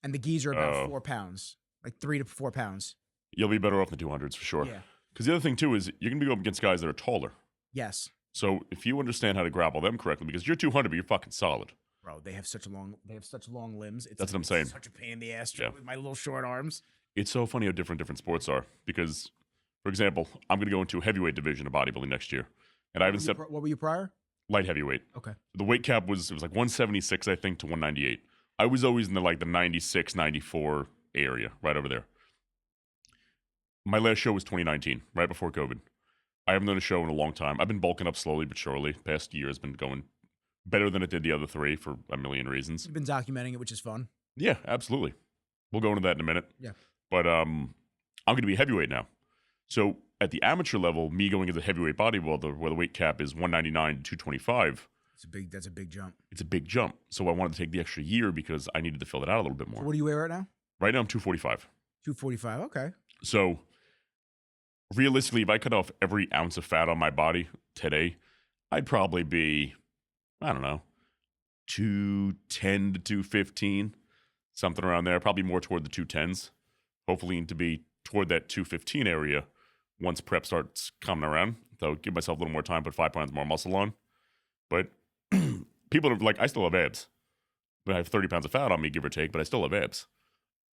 And the gis are about 4 pounds. Like 3 to 4 pounds. You'll be better off in the 200s for sure. Yeah. Because the other thing, too, is you're going to be going up against guys that are taller. Yes. So if you understand how to grapple them correctly, because you're 200, but you're fucking solid. Bro, they have such long limbs. That's what I'm saying. Such a pain in the ass with my little short arms. It's so funny how different sports are. Because, for example, I'm going to go into a heavyweight division of bodybuilding next year. And I haven't said... What were you prior? Light heavyweight. Okay. The weight cap was like 176, I think, to 198. I was always in the 96, 94 area, right over there. My last show was 2019, right before COVID. I haven't done a show in a long time. I've been bulking up slowly but surely. The past year has been going better than it did the other three for a million reasons. You've been documenting it, which is fun. Yeah, absolutely. We'll go into that in a minute. Yeah. But I'm going to be heavyweight now. So at the amateur level, me going as a heavyweight bodybuilder, where the weight cap is 199 to 225, That's a big jump. It's a big jump. So I wanted to take the extra year because I needed to fill it out a little bit more. So what do you weigh right now? Right now I'm 245. 245. Okay. So realistically, if I cut off every ounce of fat on my body today, I'd probably be, I don't know, 210 to 215, something around there. Probably more toward the 210s. Hopefully to be toward that 215 area once prep starts coming around. So give myself a little more time, put 5 pounds more muscle on. But people are like, I still have abs. But I have 30 pounds of fat on me, give or take, but I still have abs.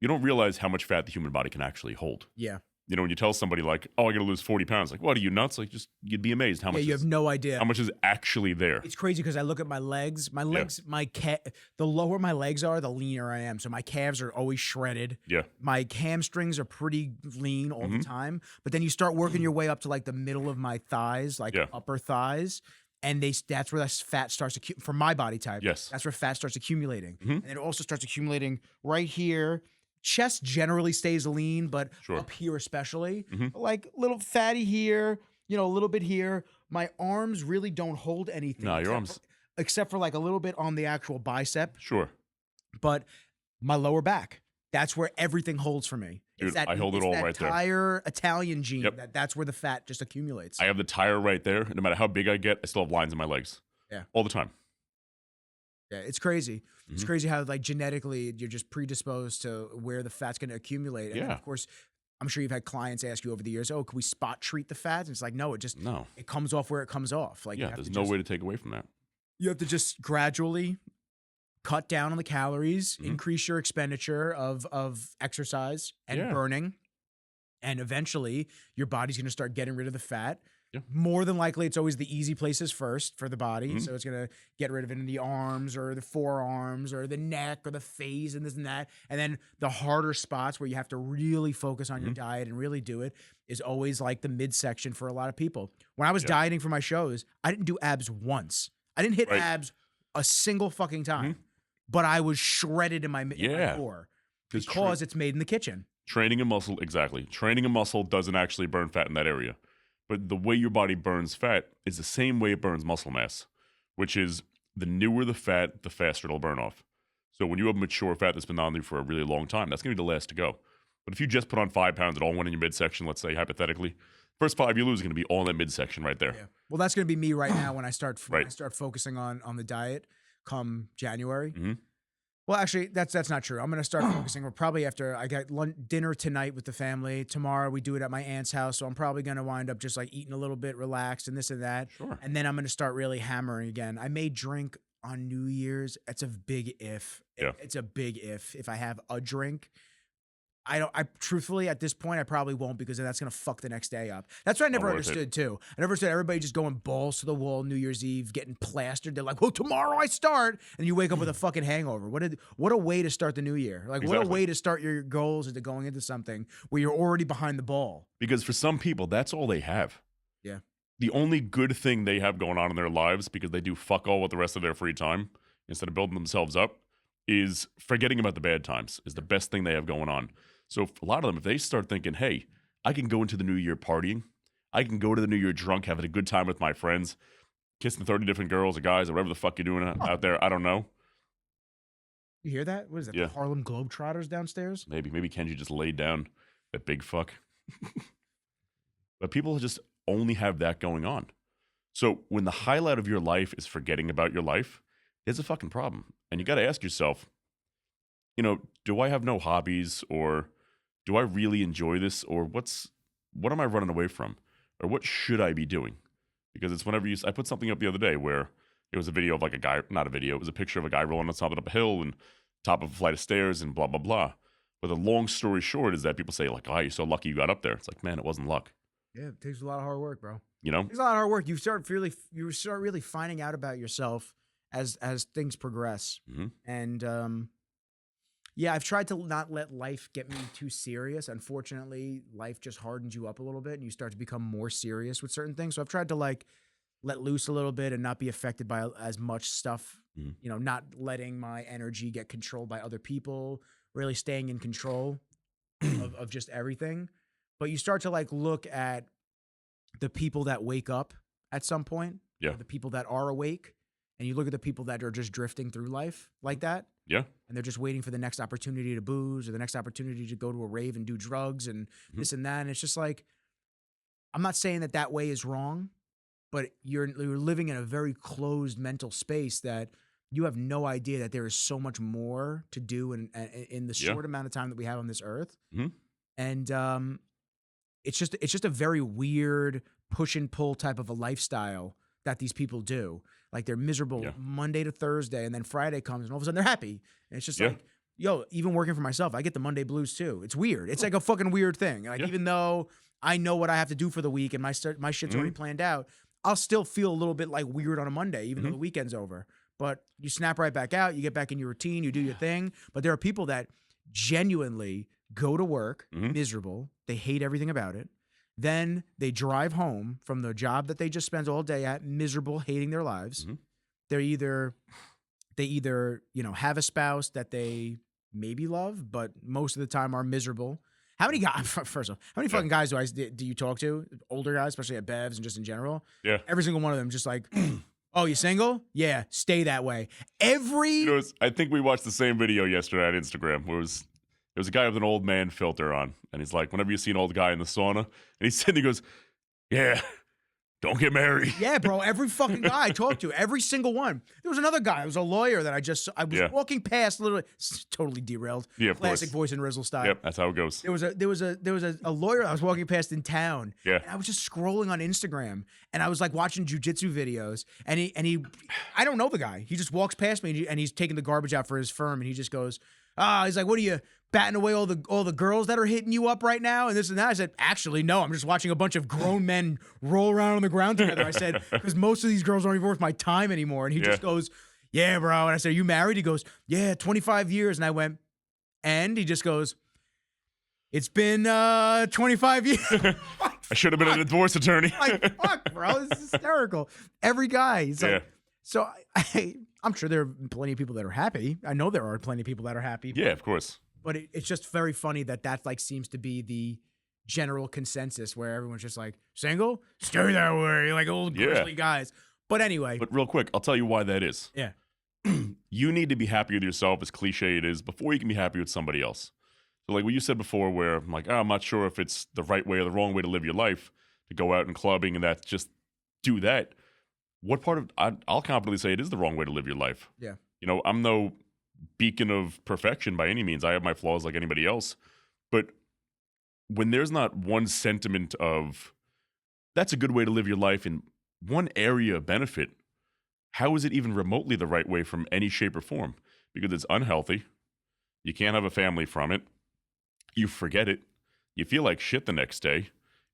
You don't realize how much fat the human body can actually hold. Yeah. You know, when you tell somebody like, oh, I got to lose 40 pounds, like, what, are you nuts? Like, just, you'd be amazed how much. Yeah, you have no idea. How much is actually there. It's crazy because I look at my legs. My legs, the lower my legs are, the leaner I am. So my calves are always shredded. Yeah. My hamstrings are pretty lean all the time. But then you start working your way up to like the middle of my thighs, like upper thighs. And that's where that fat starts to, for my body type. Yes. That's where fat starts accumulating. And it also starts accumulating right here. Chest generally stays lean, but up here especially. Like little fatty here, you know, a little bit here. My arms really don't hold anything. No, your arms. Except for like a little bit on the actual bicep. Sure. But my lower back, that's where everything holds for me. Dude, I hold it all right there. Entire Italian gene, that's where the fat just accumulates. I have the tire right there. No matter how big I get, I still have lines in my legs. Yeah. All the time. Yeah, it's crazy. It's crazy how like genetically you're just predisposed to where the fat's going to accumulate. And then, of course, I'm sure you've had clients ask you over the years, "Oh, can we spot treat the fat?" And it's like, no, it comes off where it comes off. Like, there's no way to take away from that. You have to just gradually cut down on the calories, increase your expenditure of exercise and burning, and eventually your body's going to start getting rid of the fat. More than likely, it's always the easy places first for the body. So it's going to get rid of it in the arms or the forearms or the neck or the face and this and that. And then the harder spots where you have to really focus on your diet and really do it is always like the midsection for a lot of people. When I was dieting for my shows, I didn't do abs once. I didn't hit abs a single fucking time, but I was shredded in my core because it's made in the kitchen. Training a muscle, exactly. Training a muscle doesn't actually burn fat in that area. But the way your body burns fat is the same way it burns muscle mass, which is the newer the fat, the faster it'll burn off. So when you have mature fat that's been on you for a really long time, that's going to be the last to go. But if you just put on 5 pounds, it all went in your midsection, let's say hypothetically, first 5 you lose is going to be all in that midsection right there. Yeah. Well, that's going to be me right now when I start focusing on the diet come January. Well, actually, that's not true. I'm going to start focusing. We're probably after I got dinner tonight with the family. Tomorrow we do it at my aunt's house. So I'm probably going to wind up just like eating a little bit, relaxed and this and that. Sure. And then I'm going to start really hammering again. I may drink on New Year's. It's a big if. Yeah. It's a big if I have a drink. I truthfully at this point I probably won't because then that's gonna fuck the next day up. That's what I never understood too. I never understood everybody just going balls to the wall New Year's Eve, getting plastered. They're like, "Well, tomorrow I start," and you wake up with a fucking hangover. What a way to start the new year. Like what a way to start your goals into going into something where you're already behind the ball. Because for some people, that's all they have. Yeah. The only good thing they have going on in their lives, because they do fuck all with the rest of their free time instead of building themselves up, is forgetting about the bad times is the best thing they have going on. So a lot of them, if they start thinking, hey, I can go into the new year partying, I can go to the new year drunk, having a good time with my friends, kissing 30 different girls or guys or whatever the fuck you're doing out there, I don't know. You hear that? What is that? Yeah. The Harlem Globetrotters downstairs? Maybe Kenji just laid down that big fuck. But people just only have that going on. So when the highlight of your life is forgetting about your life, there's a fucking problem. And you got to ask yourself, you know, do I have no hobbies, or do I really enjoy this, or what am I running away from, or what should I be doing? Because it's whenever I put something up the other day where it was a video of like a guy, not a video, it was a picture of a guy rolling on something up a hill and top of a flight of stairs and blah, blah, blah. But the long story short is that people say like, oh, you're so lucky you got up there. It's like, man, it wasn't luck. Yeah, it takes a lot of hard work, bro. You know? It takes a lot of hard work. You start really finding out about yourself as things progress. And yeah, I've tried to not let life get me too serious. Unfortunately, life just hardens you up a little bit and you start to become more serious with certain things. So I've tried to like let loose a little bit and not be affected by as much stuff, you know, not letting my energy get controlled by other people, really staying in control of just everything. But you start to like look at the people that wake up at some point, yeah, the people that are awake, and you look at the people that are just drifting through life like that, Yeah. and they're just waiting for the next opportunity to booze or the next opportunity to go to a rave and do drugs and this and that. And it's just like, I'm not saying that way is wrong, but you're living in a very closed mental space that you have no idea that there is so much more to do in the short amount of time that we have on this earth. And it's just a very weird push and pull type of a lifestyle that these people do. Like they're miserable Monday to Thursday, and then Friday comes, and all of a sudden they're happy. And it's just like, yo, even working for myself, I get the Monday blues too. It's weird. It's like a fucking weird thing. Like even though I know what I have to do for the week and my shit's already planned out, I'll still feel a little bit like weird on a Monday, even though the weekend's over. But you snap right back out. You get back in your routine. You do your thing. But there are people that genuinely go to work miserable. They hate everything about it. Then they drive home from the job that they just spent all day at, miserable, hating their lives. They either have a spouse that they maybe love, but most of the time are miserable. How many guys? First off, how many fucking guys do you talk to? Older guys, especially at Bevs and just in general. Yeah, every single one of them, just like, oh, you single? Yeah, stay that way. I think we watched the same video yesterday on Instagram. Where there was a guy with an old man filter on, and he's like, whenever you see an old guy in the sauna, and he's sitting, he goes, yeah, don't get married. Yeah, bro, every fucking guy I talked to, every single one. There was another guy, it was a lawyer that I was walking past, literally, totally derailed. Yeah, of Classic course. Voice and Rizzle style. Yep, that's how it goes. There was a lawyer I was walking past in town. Yeah. And I was just scrolling on Instagram, and I was like watching jujitsu videos, and he I don't know the guy. He just walks past me, and he's taking the garbage out for his firm, and he just goes, he's like, what are you, batting away all the girls that are hitting you up right now and this and that? I said, actually, no, I'm just watching a bunch of grown men roll around on the ground together. I said, because most of these girls aren't even worth my time anymore. And he just goes, yeah, bro. And I said, are you married? He goes, yeah, 25 years. And I went, and he just goes, it's been 25 years. I should have been a divorce attorney. Like, fuck, bro, this is hysterical. Every guy. He's like, so I'm sure there are plenty of people that are happy. I know there are plenty of people that are happy. Yeah, of course. But it's just very funny that like seems to be the general consensus where everyone's just like, single? Stay that way, like old grizzly guys. But anyway. But real quick, I'll tell you why that is. Yeah. You need to be happy with yourself, as cliche it is, before you can be happy with somebody else. So like what you said before where I'm like, I'm not sure if it's the right way or the wrong way to live your life, to go out and clubbing and that, just do that. What part of, I'll confidently say it is the wrong way to live your life. Yeah. You know, I'm no beacon of perfection by any means. I have my flaws like anybody else. But when there's not one sentiment of, that's a good way to live your life in one area of benefit, how is it even remotely the right way from any shape or form? Because it's unhealthy. You can't have a family from it. You forget it. You feel like shit the next day.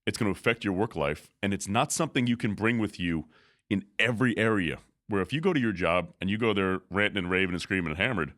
It's going to affect your work life. And it's not something you can bring with you in every area. Where if you go to your job and you go there ranting and raving and screaming and hammered,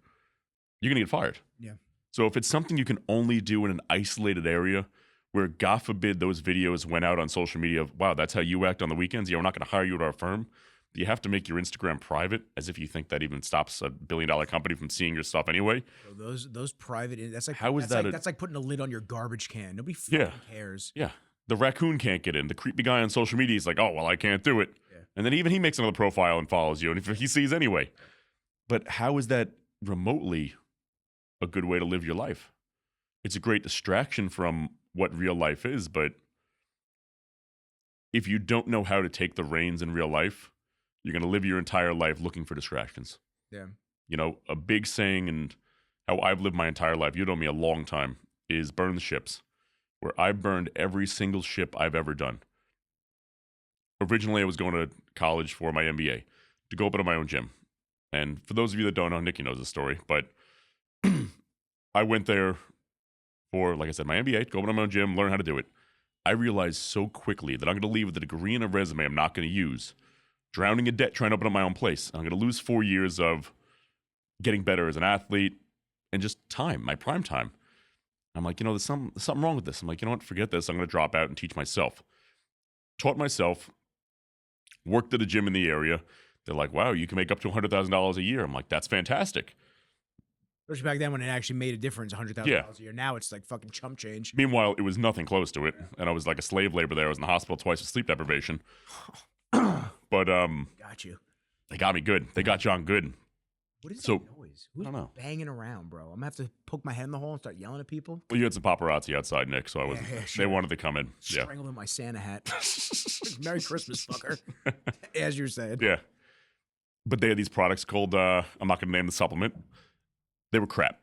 you're going to get fired. Yeah. So if it's something you can only do in an isolated area where, God forbid, those videos went out on social media of, wow, that's how you act on the weekends. Yeah, we're not going to hire you at our firm. You have to make your Instagram private, as if you think that even stops a billion-dollar company from seeing your stuff anyway. Bro, those private, that's like, how is that? That's like putting a lid on your garbage can. Nobody fucking cares. Yeah. The raccoon can't get in. The creepy guy on social media is like, oh, well, I can't do it. Yeah. And then even he makes another profile and follows you, and if he sees anyway. But how is that remotely a good way to live your life? It's a great distraction from what real life is, but if you don't know how to take the reins in real life, you're going to live your entire life looking for distractions. Yeah. You know, a big saying, and how I've lived my entire life, you know me a long time, is burn the ships, where I burned every single ship I've ever done. Originally, I was going to college for my MBA to go open up my own gym. And for those of you that don't know, Nicky knows the story, but I went there for, like I said, my MBA, to go open up my own gym, learn how to do it. I realized so quickly that I'm going to leave with a degree and a resume I'm not going to use, drowning in debt trying to open up my own place. I'm going to lose 4 years of getting better as an athlete and just time, my prime time. I'm like, there's something wrong with this. I'm like, you know what, forget this. I'm going to drop out and teach myself. Taught myself, worked at a gym in the area. They're like, wow, you can make up to $100,000 a year. I'm like, that's fantastic. Especially back then when it actually made a difference, $100,000 a year. Now it's like fucking chump change. Meanwhile, it was nothing close to it. And I was like a slave labor there. I was in the hospital twice with sleep deprivation. But got you. They got me good. They got John good. What is So, that noise? Who's I don't know. banging around, bro? I'm gonna have to poke my head in the hole and start yelling at people. Well, you had some paparazzi outside, Nick, so I wasn't. Yeah, They sure. wanted to come in. Yeah. Strangled in my Santa hat. Merry Christmas, fucker. As you're saying. Yeah. But they had these products called, I'm not going to name the supplement. They were crap.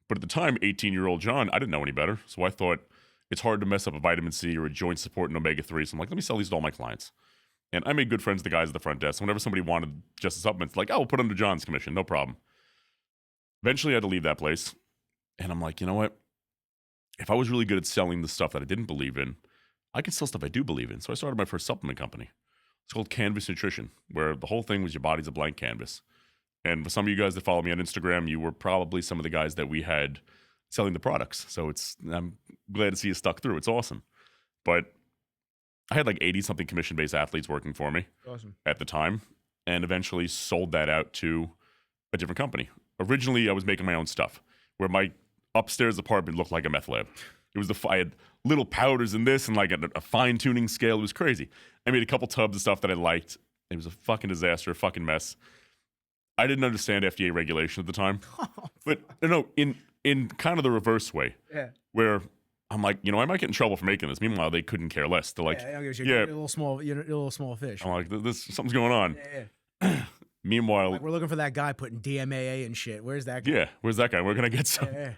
But at the time, 18-year-old John, I didn't know any better. So I thought it's hard to mess up a vitamin C or a joint support in omega-3. So I'm like, let me sell these to all my clients. And I made good friends with the guys at the front desk. Whenever somebody wanted just a supplement, like, oh, we'll put it under John's commission. No problem. Eventually, I had to leave that place. And I'm like, you know what? If I was really good at selling the stuff that I didn't believe in, I could sell stuff I do believe in. So I started my first supplement company. It's called Canvas Nutrition, where the whole thing was your body's a blank canvas. And for some of you guys that follow me on Instagram, you were probably some of the guys that we had selling the products. So I'm glad to see you stuck through. It's awesome. But I had like 80-something commission-based athletes working for me at the time, and eventually sold that out to a different company. Originally, I was making my own stuff, where my upstairs apartment looked like a meth lab. It was I had little powders in this and like a fine-tuning scale. It was crazy. I made a couple tubs of stuff that I liked. It was a fucking disaster, a fucking mess. I didn't understand FDA regulation at the time. But no, in kind of the reverse way. Yeah. Where I'm like, I might get in trouble for making this. Meanwhile, they couldn't care less. They're like, you're a little small fish. I'm like, something's going on. Yeah. Meanwhile, like we're looking for that guy putting DMAA and shit. Where's that guy? Yeah, where's that guy? Where can I get some? Yeah.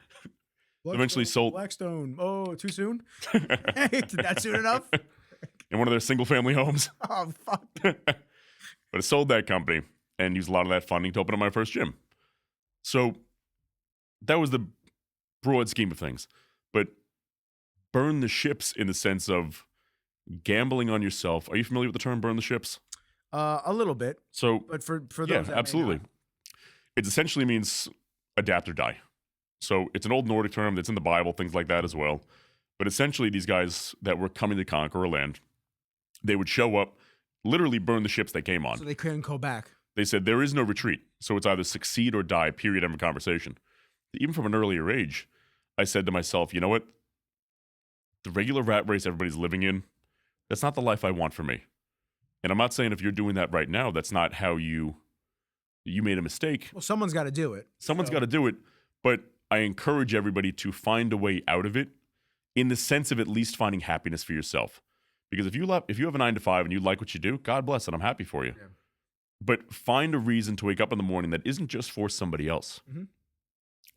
Eventually sold. Blackstone. Oh, too soon? Did that soon enough? In one of their single-family homes. Oh, fuck. But I sold that company and used a lot of that funding to open up my first gym. So that was the broad scheme of things. But burn the ships in the sense of gambling on yourself. Are you familiar with the term burn the ships? A little bit. So, but for those yeah, that absolutely. It essentially means adapt or die. So it's an old Nordic term that's in the Bible, things like that as well. But essentially, these guys that were coming to conquer a land, they would show up, literally burn the ships they came on. So they couldn't go back. They said there is no retreat. So it's either succeed or die, period, end of conversation. Even from an earlier age, I said to myself, you know what? The regular rat race everybody's living in, that's not the life I want for me. And I'm not saying if you're doing that right now, that's not how you made a mistake. Well, someone's got to do it. Someone's got to do it. But I encourage everybody to find a way out of it in the sense of at least finding happiness for yourself. Because if you have a 9-to-5 and you like what you do, God bless it. I'm happy for you. Yeah. But find a reason to wake up in the morning that isn't just for somebody else. Mm-hmm.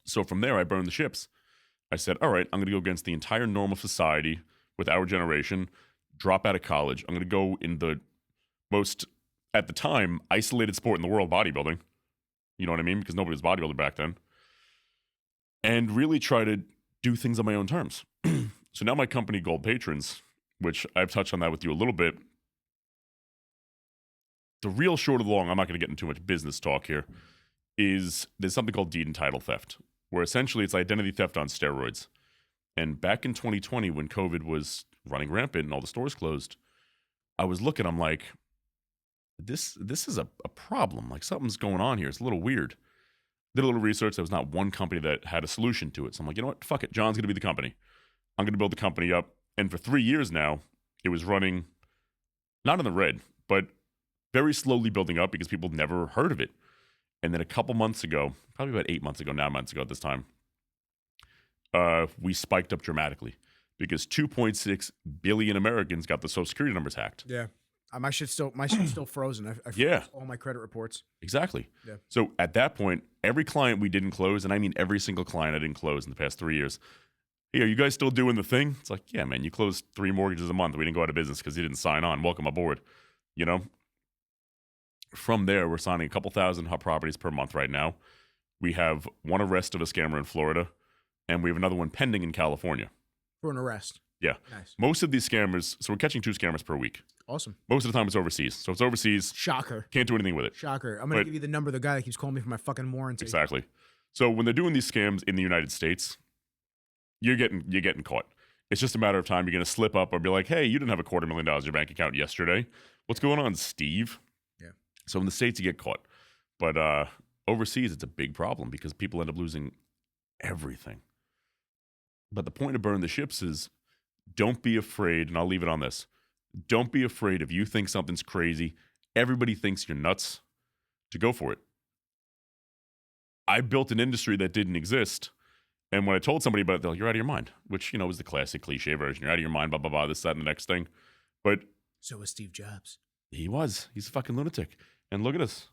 So from there, I burned the ships. I said, all right, I'm going to go against the entire norm of society with our generation, drop out of college. I'm going to go in the most, at the time, isolated sport in the world, bodybuilding. You know what I mean? Because nobody was bodybuilder back then. And really try to do things on my own terms. So now my company, Gold Patrons, which I've touched on that with you a little bit. The real short of the long, I'm not going to get into too much business talk here, is there's something called deed and title theft, where essentially it's identity theft on steroids. And back in 2020, when COVID was running rampant and all the stores closed, I was looking, I'm like, this is a problem. Like something's going on here. It's a little weird. Did a little research. There was not one company that had a solution to it. So I'm like, you know what? Fuck it. John's going to be the company. I'm going to build the company up. And for 3 years now, it was running not in the red, but very slowly building up because people never heard of it. And then a couple months ago, probably about 8 months ago, 9 months ago at this time, we spiked up dramatically because 2.6 billion Americans got the Social Security numbers hacked. Yeah. My shit's still frozen. I yeah. all my credit reports. Exactly. Yeah. So at that point, every client we didn't close, and I mean every single client I didn't close in the past 3 years, hey, are you guys still doing the thing? It's like, yeah, man, you closed 3 mortgages a month. We didn't go out of business because you didn't sign on. Welcome aboard. You know? From there, we're signing a couple thousand hot properties per month right now. We have one arrest of a scammer in Florida, and we have another one pending in California. For an arrest. Yeah. Nice. Most of these scammers, so we're catching 2 scammers per week. Awesome. Most of the time it's overseas. So it's overseas. Shocker. Can't do anything with it. Shocker. I'm going to give you the number of the guy that keeps calling me for my fucking warranty. Exactly. So when they're doing these scams in the United States, you're getting caught. It's just a matter of time. You're going to slip up or be like, hey, you didn't have $250,000 in your bank account yesterday. What's going on, Steve? Yeah. So in the States, you get caught. But overseas, it's a big problem because people end up losing everything. But the point of burn the ships is don't be afraid, and I'll leave it on this. Don't be afraid if you think something's crazy. Everybody thinks you're nuts. to go for it. I built an industry that didn't exist. And when I told somebody about it, they're like, you're out of your mind, which, you know, is the classic cliche version. You're out of your mind, blah, blah, blah, this, that, and the next thing. But so was Steve Jobs. he was. He's a fucking lunatic. And look at us.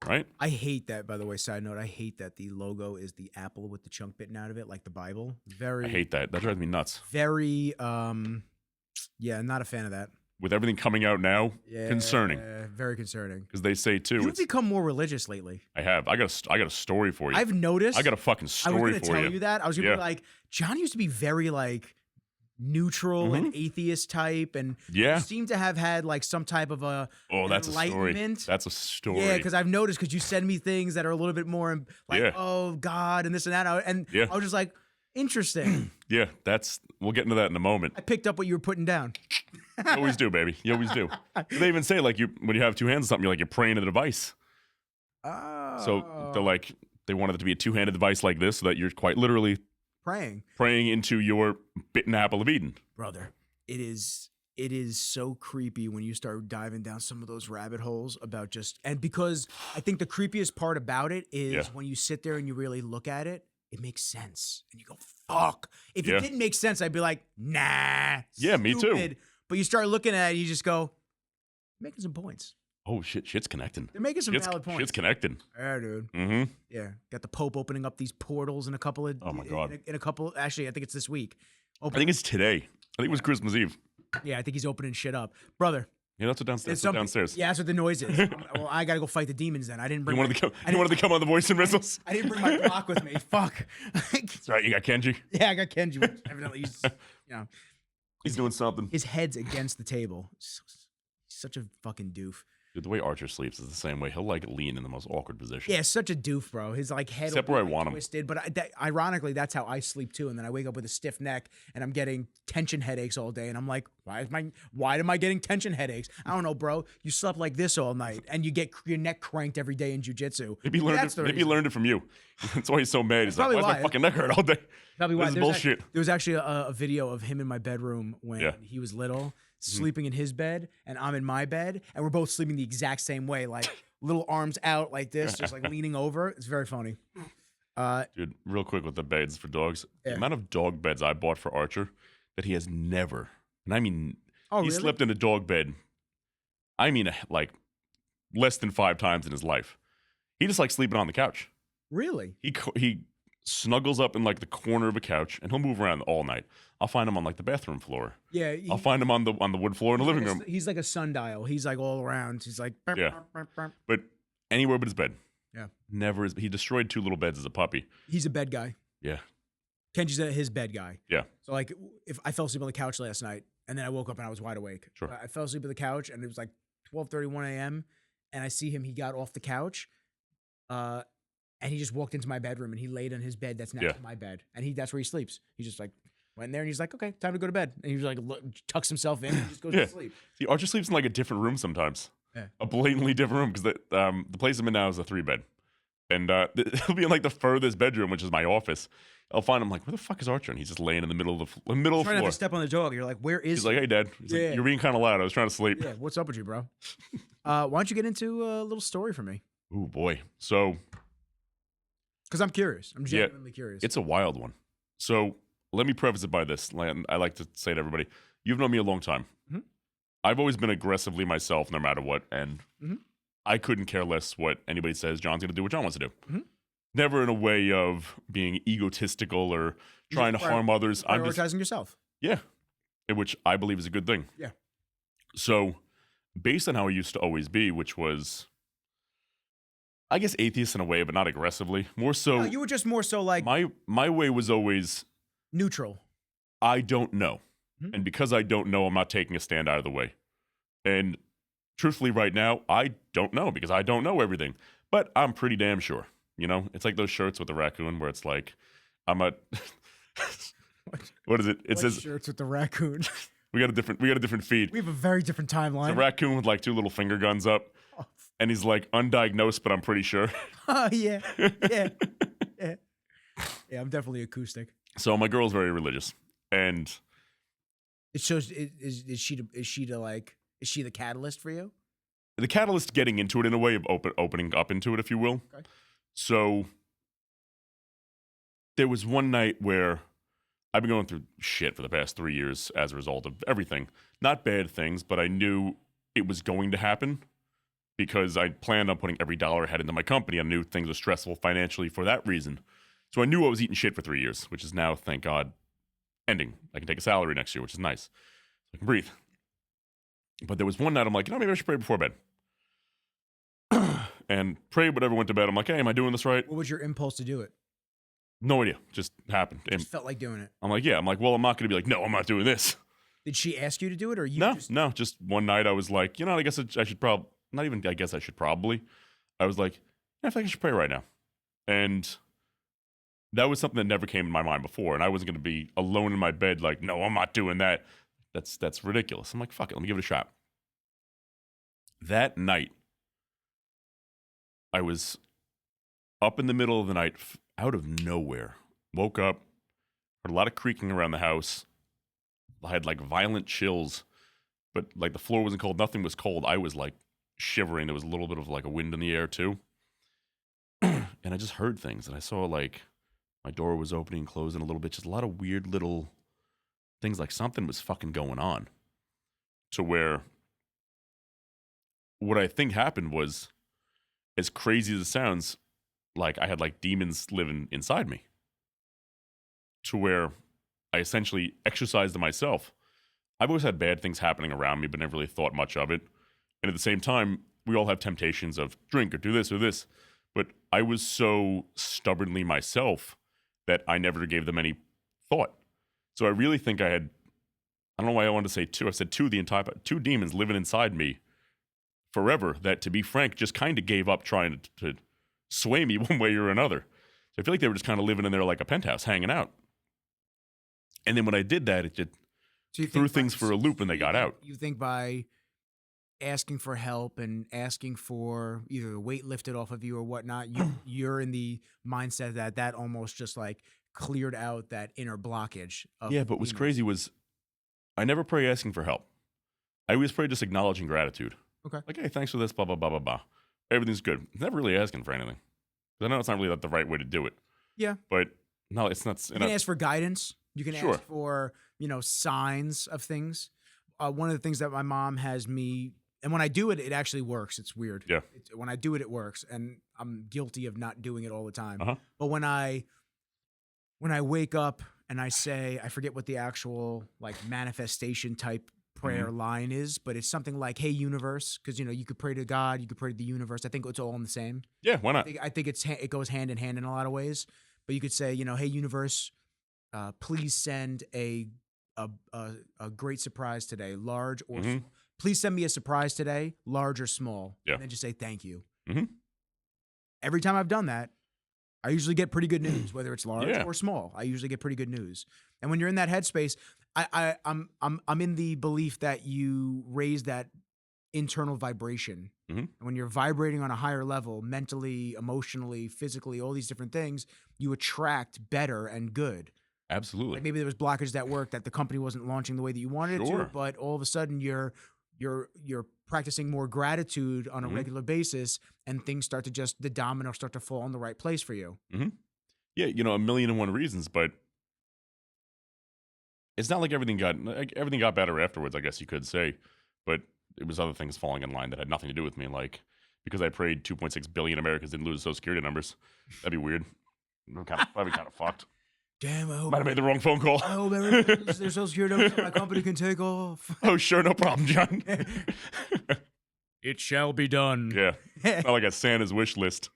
Right? I hate that, by the way, side note. I hate that the logo is the apple with the chunk bitten out of it, like the Bible. I hate that. That drives me nuts. Very, yeah, not a fan of that. With everything coming out now, concerning. Very concerning. Because they say, too. You've become more religious lately. I have. I got a story for you. I've noticed. I got a fucking story for you. I was going to tell you that. I was going to be like, John used to be very, like, neutral and atheist type, and you seem to have had like some type of a that's enlightenment. A story. That's a story. Yeah, because I've noticed, because you send me things that are a little bit more like, oh God, and this and that, and I was just like, interesting. Yeah, we'll get into that in a moment. I picked up what you were putting down. You always do, baby. You always do. They even say, like, when you have two hands on something, you're praying to the device. Oh. So they wanted it to be a two-handed device like this, so that you're quite literally praying into your bitten apple of Eden. Brother, it is so creepy when you start diving down some of those rabbit holes about and because I think the creepiest part about it is when you sit there and you really look at it, it makes sense. And you go, fuck. If it didn't make sense, I'd be like, nah. Yeah, me too. But you start looking at it, you just go, making some points. Oh, shit's connecting. They're making some valid points. Shit's connecting. Yeah, dude. Mm-hmm. Yeah. Got the Pope opening up these portals in a couple of... Oh, my God. In a couple... Actually, I think it's this week. I think it's today. I think it was Christmas Eve. Yeah, I think he's opening shit up. Brother. Yeah, that's what downstairs. Yeah, that's what the noise is. Well, I got to go fight the demons then. I didn't bring... You wanted to come on the voice and Rizzles? I didn't bring my block with me. Fuck. That's right. You got Kenji? Yeah, I got Kenji. Evidently, he's doing something. His head's against the table. He's such a fucking doof. Dude, the way Archer sleeps is the same way. He'll like lean in the most awkward position. Yeah, such a doof, bro. His like head except where I want him twisted. But ironically, that's how I sleep too. And then I wake up with a stiff neck, and I'm getting tension headaches all day. And I'm like, why am I getting tension headaches? I don't know, bro. You slept like this all night, and you get your neck cranked every day in jujitsu. Maybe he learned it from you. That's why he's so mad. He's like, why's my fucking neck hurt all day? Probably why. This is bullshit. There was actually a video of him in my bedroom when he was little, sleeping in his bed, and I'm in my bed, and we're both sleeping the exact same way, like little arms out like this, just like leaning over. It's very funny. Dude, real quick with the beds for dogs. The amount of dog beds I bought for Archer that he has never, and I mean, he slept in a dog bed, I mean, like less than 5 times in his life. He just likes sleeping on the couch. Really? He snuggles up in like the corner of a couch, and he'll move around all night. I'll find him on like the bathroom floor. Yeah, I'll find him on the wood floor in the living room. He's like a sundial. He's like all around. He's like burp, burp, burp. But anywhere but his bed. Yeah, never is. He destroyed 2 little beds as a puppy. He's a bed guy. Yeah, Kenji's his bed guy. Yeah. So like, if I fell asleep on the couch last night, and then I woke up and I was wide awake. Sure. I fell asleep on the couch, and it was like 12:31 a.m. and I see him. He got off the couch. And he just walked into my bedroom, and he laid on his bed that's next to my bed, and that's where he sleeps. He just like went there, and he's like, okay, time to go to bed. And he was like, tucks himself in, and just goes to sleep. See, Archer sleeps in like a different room sometimes. Yeah. A blatantly different room, because the place I'm in now is a 3-bed, and he'll be in like the furthest bedroom, which is my office. I'll find him like, where the fuck is Archer? And he's just laying in the middle of the floor. Trying not to step on the dog. You're like, where is? He's like, hey, Dad. He's like, you're being kind of loud. I was trying to sleep. Yeah, what's up with you, bro? Why don't you get into a little story for me? Ooh, boy. So. Because I'm curious. I'm genuinely curious. It's a wild one. So let me preface it by this. I like to say to everybody, you've known me a long time. Mm-hmm. I've always been aggressively myself no matter what. And I couldn't care less what anybody says. John's going to do what John wants to do. Mm-hmm. Never in a way of being egotistical or trying to harm others. I'm prioritizing yourself. Yeah. Which I believe is a good thing. Yeah. So based on how I used to always be, which was, I guess, atheist in a way, but not aggressively. More so. No, you were just more so like. My way was always neutral. I don't know. Mm-hmm. And because I don't know, I'm not taking a stand out of the way. And truthfully, right now, I don't know because I don't know everything. But I'm pretty damn sure. You know, it's like those shirts with the raccoon where it's like, I'm a. What is it? It says shirts with the raccoon. We got a different feed. We have a very different timeline. It's a raccoon with like 2 little finger guns up. Oh. And he's like undiagnosed, but I'm pretty sure. Oh, yeah. Yeah. Yeah. Yeah, I'm definitely acoustic. So my girl's very religious. And it shows, is she the catalyst for you? the catalyst getting into it in a way of opening up into it, if you will. Okay. So there was one night where I've been going through shit for the past 3 years as a result of everything. Not bad things, but I knew it was going to happen because I planned on putting every dollar I had into my company. I knew things were stressful financially for that reason. So I knew I was eating shit for 3 years, which is now, thank God, ending. I can take a salary next year, which is nice. I can breathe. But there was one night I'm like, maybe I should pray before bed. And prayed, whatever, went to bed. I'm like, hey, am I doing this right? What was your impulse to do it? No idea. Just happened. And Just felt like doing it. I'm like, yeah. I'm like, well, I'm not going to be like, no, I'm not doing this. Did she ask you to do it, or you? No. Just one night I was like, I guess I should probably, not even, I guess I should probably. I was like, yeah, I think I should pray right now. And that was something that never came in my mind before. And I wasn't going to be alone in my bed like, no, I'm not doing that. That's ridiculous. I'm like, fuck it. Let me give it a shot. That night, I was up in the middle of the night, out of nowhere. Woke up, heard a lot of creaking around the house. I had like violent chills, but like the floor wasn't cold. Nothing was cold. I was like shivering. There was a little bit of like a wind in the air too. And I just heard things, and I saw like my door was opening and closing a little bit. Just a lot of weird little things, like something was fucking going on. To where what I think happened was, as crazy as it sounds, like I had like demons living inside me. To where I essentially exercised to myself. I've always had bad things happening around me, but never really thought much of it. And at the same time, we all have temptations of drink or do this or this. But I was so stubbornly myself that I never gave them any thought. So I really think I had, I don't know why I wanted to say two. I said two demons living inside me forever that, to be frank, just kind of gave up trying to sway me one way or another. So I feel like they were just kind of living in there like a penthouse, hanging out. And then when I did that, it just threw things for a loop and they got out. You think by asking for help and asking for either the weight lifted off of you or whatnot, you're in the mindset that almost just like cleared out that inner blockage. Yeah, but what's crazy was I never pray asking for help. I always pray just acknowledging gratitude. Okay. Like, hey, thanks for this, blah, blah, blah, blah, blah. Everything's good. Never really asking for anything. I know it's not really the right way to do it. Yeah. But no, it's not. You can ask for guidance. You can Sure. ask for, signs of things. One of the things that my mom has me, and when I do it, it actually works. It's weird. Yeah. When I do it, it works. And I'm guilty of not doing it all the time. Uh-huh. But when I wake up and I say, I forget what the actual like manifestation type prayer line is, but it's something like, hey, universe, because, you could pray to God, you could pray to the universe. I think it's all in the same. Yeah, why not? I think it goes hand in hand in a lot of ways. But you could say, hey, universe, please send a great surprise today, large or small. Please send me a surprise today, large or small. Yeah. And then just say thank you. Mm-hmm. Every time I've done that, I usually get pretty good news, whether it's large Yeah. or small. I usually get pretty good news. And when you're in that headspace, I'm in the belief that you raise that internal vibration. Mm-hmm. And when you're vibrating on a higher level, mentally, emotionally, physically, all these different things, you attract better and good. Absolutely. Like maybe there was blockages at work that the company wasn't launching the way that you wanted it Sure. to, but all of a sudden you're practicing more gratitude on a regular basis, and things start to the dominoes start to fall in the right place for you. Mm-hmm. Yeah, 1,000,001 reasons, but it's not like everything got better afterwards, I guess you could say. But it was other things falling in line that had nothing to do with me, like because I prayed 2.6 billion Americans didn't lose Social Security numbers. That'd be weird. I'd be kind of fucked. Damn, I hope Might have made the wrong phone call. I hope everyone loses their Social Security numbers so my company can take off. Oh, sure, no problem, John. It shall be done. Yeah, not like a Santa's wish list.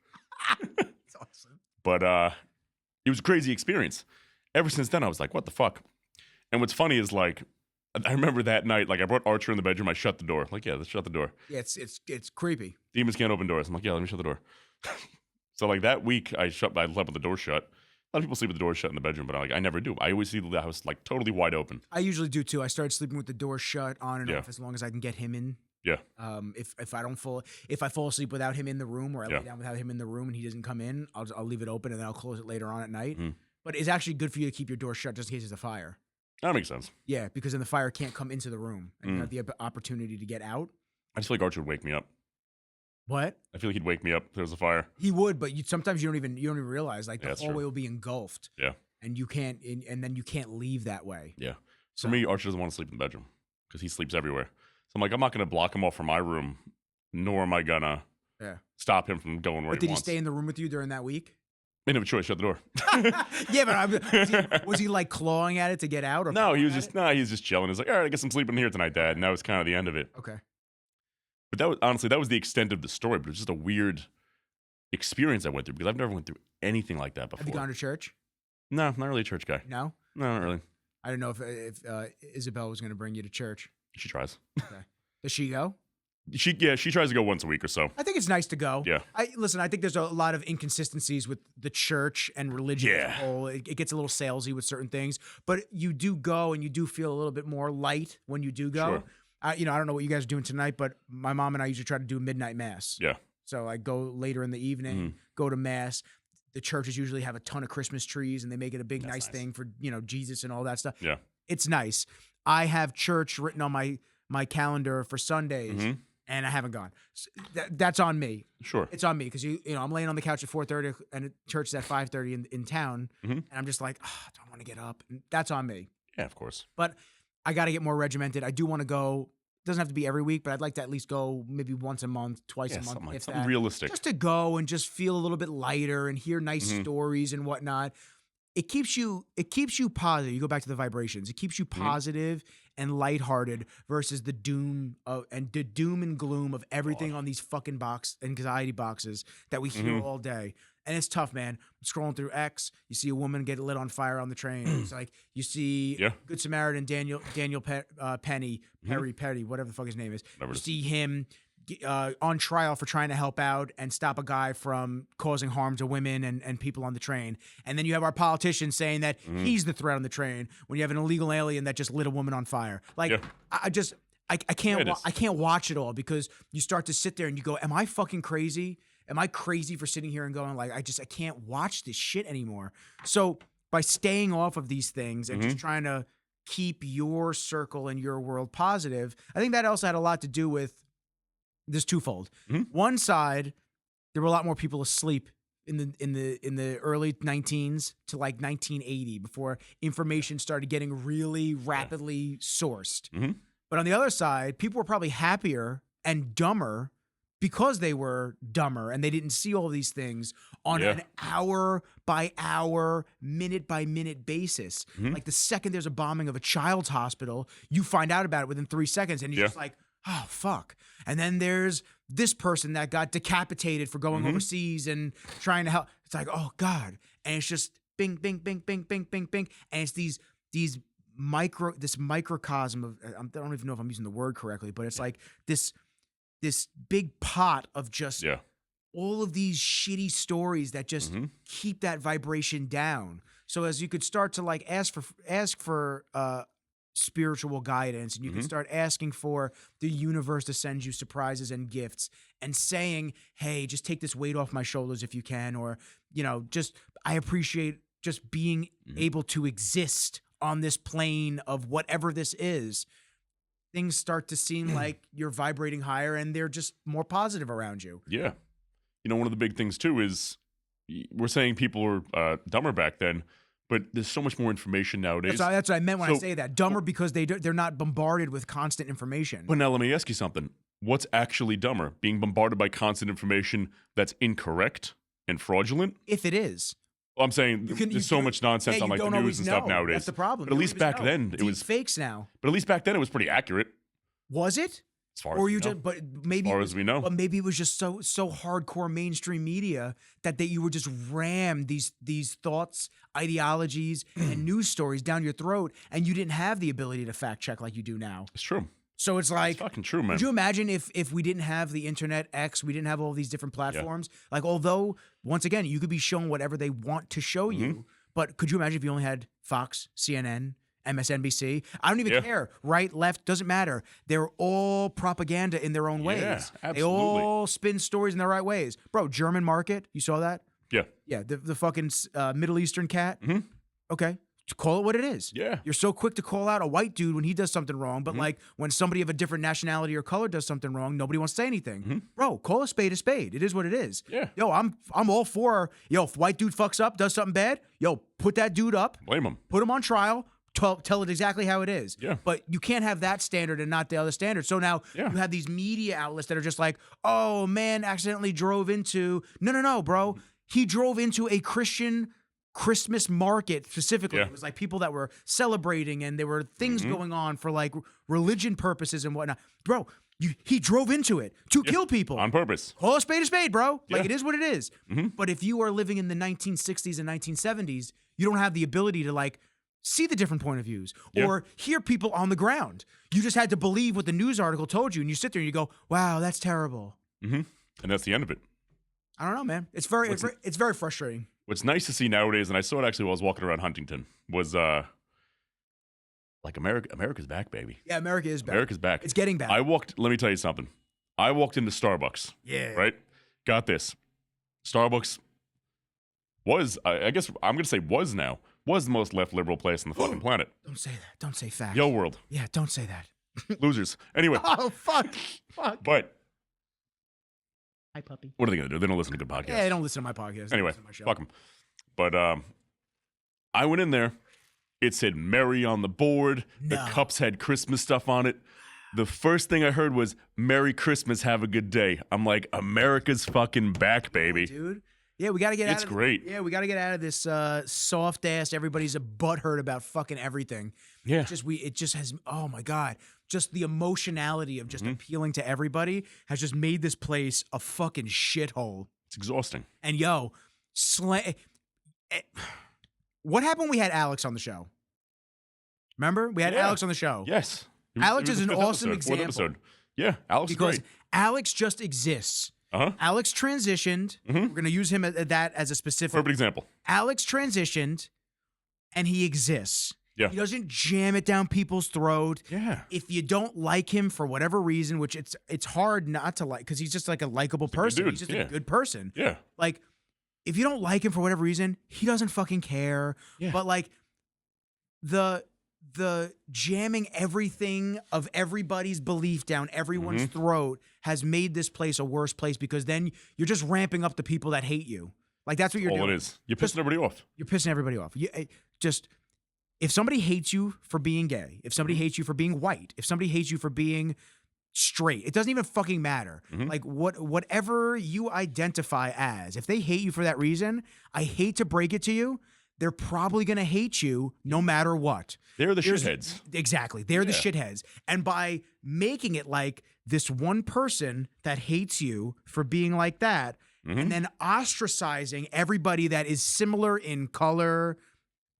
That's awesome. But it was a crazy experience. Ever since then, I was like, what the fuck? And what's funny is, like, I remember that night, like, I brought Archer in the bedroom. I shut the door. Like, yeah, let's shut the door. Yeah, it's creepy. Demons can't open doors. I'm like, yeah, let me shut the door. So, like, that week, I slept with the door shut. A lot of people sleep with the door shut in the bedroom, but I never do. I always see the house, like, totally wide open. I usually do, too. I started sleeping with the door shut on and Yeah. off as long as I can get him in. Yeah. If I fall asleep without him in the room, or I lay down without him in the room and he doesn't come in, I'll leave it open and then I'll close it later on at night. But it's actually good for you to keep your door shut just in case there's a fire. That makes sense. Yeah, because then the fire can't come into the room and you have the opportunity to get out. I just feel like Archer would wake me up. What? I feel like he'd wake me up if there was a fire. He would, but sometimes you don't even realize like Yeah, the that's true. hallway will be engulfed. Yeah. And you can't, and then you can't leave that way. Yeah. So, For me, Archie doesn't want to sleep in the bedroom because he sleeps everywhere. So I'm like, I'm not going to block him off from my room, nor am I going to stop him from going where but did he wants. he stay in the room with you during that week? He didn't have a choice. Shut the door. Yeah, but was he like clawing at it to get out? Or No, he was just chilling. He was like, all right, I guess I'm sleeping here tonight, Dad. And that was kind of the end of it. Okay. But that was honestly, that was the extent of the story. But it was just a weird experience I went through because I've never went through anything like that before. Have you gone to church? No, not really a church guy. No? No, not really. I don't know if Isabel was going to bring you to church. She tries. Okay. Does she go? She tries to go once a week or so. I think it's nice to go. Yeah. I think there's a lot of inconsistencies with the church and religion as a whole. It gets a little salesy with certain things, but you do go and you do feel a little bit more light when you do go. Sure. I don't know what you guys are doing tonight, but my mom and I usually try to do midnight mass. Yeah. So I go later in the evening, go to mass. The churches usually have a ton of Christmas trees and they make it a big nice thing for, Jesus and all that stuff. Yeah. It's nice. I have church written on my calendar for Sundays and I haven't gone. So that's on me. Sure. It's on me because I'm laying on the couch at 4:30 and church is at 5:30 in town, and I'm just like, I don't want to get up. And that's on me. Yeah, of course. But I got to get more regimented. I do want to go. It doesn't have to be every week, but I'd like to at least go maybe once a month, twice a month, something realistic. Just to go and just feel a little bit lighter and hear nice stories and whatnot. It keeps you positive. You go back to the vibrations. It keeps you positive and lighthearted versus the doom and gloom of everything on these fucking anxiety boxes that we hear all day. And it's tough, man. I'm scrolling through X. You see a woman get lit on fire on the train. It's like you see Good Samaritan Daniel Perry, whatever the fuck his name is. You see him on trial for trying to help out and stop a guy from causing harm to women and people on the train. And then you have our politicians saying that he's the threat on the train when you have an illegal alien that just lit a woman on fire. Like, I can't watch it all because you start to sit there and you go, am I fucking crazy? Am I crazy for sitting here and going like, I can't watch this shit anymore. So by staying off of these things and just trying to keep your circle and your world positive, I think that also had a lot to do with this twofold. One side, there were a lot more people asleep in the early 19s to like 1980 before information started getting really rapidly sourced. But on the other side, people were probably happier and dumber because they were dumber and they didn't see all these things on an hour by hour, minute by minute basis. Like the second there's a bombing of a child's hospital, you find out about it within 3 seconds and you're just like, oh, fuck. And then there's this person that got decapitated for going overseas and trying to help. It's like, oh, God. And it's just bing, bing, bing, bing, bing, bing, bing. And it's this microcosm of, I don't even know if I'm using the word correctly, but it's like this big pot of just all of these shitty stories that just keep that vibration down. So as you could start to like ask for spiritual guidance and you can start asking for the universe to send you surprises and gifts and saying, hey, just take this weight off my shoulders if you can, or, just I appreciate just being able to exist on this plane of whatever this is. Things start to seem like you're vibrating higher and they're just more positive around you. Yeah. One of the big things too is we're saying people were dumber back then, but there's so much more information nowadays. That's what I meant when I say that. Dumber because they're not bombarded with constant information. But now let me ask you something. What's actually dumber? Being bombarded by constant information that's incorrect and fraudulent? If it is. Well, I'm saying there's so much nonsense on like the news and stuff nowadays. That's the problem. But at least back then it was fakes now. But at least back then it was pretty accurate. Was it? As far as we know. But maybe as far as we know. But maybe it was just so hardcore mainstream media that you were just rammed these thoughts, ideologies, and news stories down your throat, and you didn't have the ability to fact check like you do now. It's true. So it's like, it's fucking true, man. Could you imagine if we didn't have the internet X, we didn't have all these different platforms? Like, although once again, you could be shown whatever they want to show you, but could you imagine if you only had Fox, CNN, MSNBC? I don't even care. Right, left, doesn't matter. They're all propaganda in their own ways. Yeah, absolutely. They all spin stories in the right ways. Bro, German market, you saw that? Yeah. Yeah, the fucking Middle Eastern cat. Okay. call it what it is. Yeah. You're so quick to call out a white dude when he does something wrong, but like when somebody of a different nationality or color does something wrong, nobody wants to say anything. Bro, call a spade a spade. It is what it is. Yeah. Yo, I'm all for, if white dude fucks up, does something bad, put that dude up. Blame him. Put him on trial. Tell it exactly how it is. Yeah. But you can't have that standard and not the other standard. So now you have these media outlets that are just like, oh, man accidentally drove into. No, bro. He drove into a Christian Christmas market specifically. Yeah. It was like people that were celebrating and there were things going on for like religion purposes and whatnot. Bro, he drove into it to kill people. On purpose. Call a spade, bro. Like Yeah. it is what it is. But if you are living in the 1960s and 1970s, you don't have the ability to like see the different point of views or hear people on the ground. You just had to believe what the news article told you, and you sit there and you go, wow, that's terrible. And that's the end of it. I don't know, man. It's very frustrating. What's nice to see nowadays, and I saw it actually while I was walking around Huntington, was like America's back, baby. Yeah, America is back. America's back. It's getting back. Let me tell you something. I walked into Starbucks. Yeah. Right? Got this. Starbucks was, I guess I'm going to say was the most left liberal place on the fucking planet. Don't say that. Don't say facts. Yo world. Yeah, don't say that. Losers. Anyway. Oh, fuck. But. Hi, puppy. What are they going to do? They don't listen to good podcasts. Yeah, they don't listen to my podcast. They Anyway, listen to my show. fuck them. But I went in there. It said Merry on the board. The No. cups had Christmas stuff on it. The first thing I heard was Merry Christmas, have a good day. I'm like, America's fucking back, baby. Dude. Yeah, we got to get out of It's great. Yeah, we got to get out of this soft ass. Everybody's a butthurt about fucking everything. Yeah. It just has. Oh my god, just the emotionality of just appealing to everybody has just made this place a fucking shithole. It's exhausting. And what happened? When we had Alex on the show. Remember, we had Alex on the show. Yes. Alex is the an fifth awesome episode, fourth example. episode. Yeah, Alex is Because great. Alex just exists. Alex transitioned. We're going to use him that as a specific. Perfect example. Alex transitioned, and he exists. Yeah. He doesn't jam it down people's throat. Yeah. If you don't like him for whatever reason, which it's hard not to like, because he's just like a likable person. dude. He's just Yeah. a good person. Yeah. Like, if you don't like him for whatever reason, he doesn't fucking care. Yeah. But like the jamming everything of everybody's belief down everyone's throat has made this place a worse place, because then you're just ramping up the people that hate you. Like that's what you're All doing. it is. You're pissing everybody off. You're pissing everybody off. If somebody hates you for being gay, if somebody hates you for being white, if somebody hates you for being straight, it doesn't even fucking matter. Like whatever you identify as, if they hate you for that reason, I hate to break it to you, they're probably going to hate you no matter what. They're the shitheads. Exactly. They're the shitheads. And by making it like this one person that hates you for being like that, and then ostracizing everybody that is similar in color,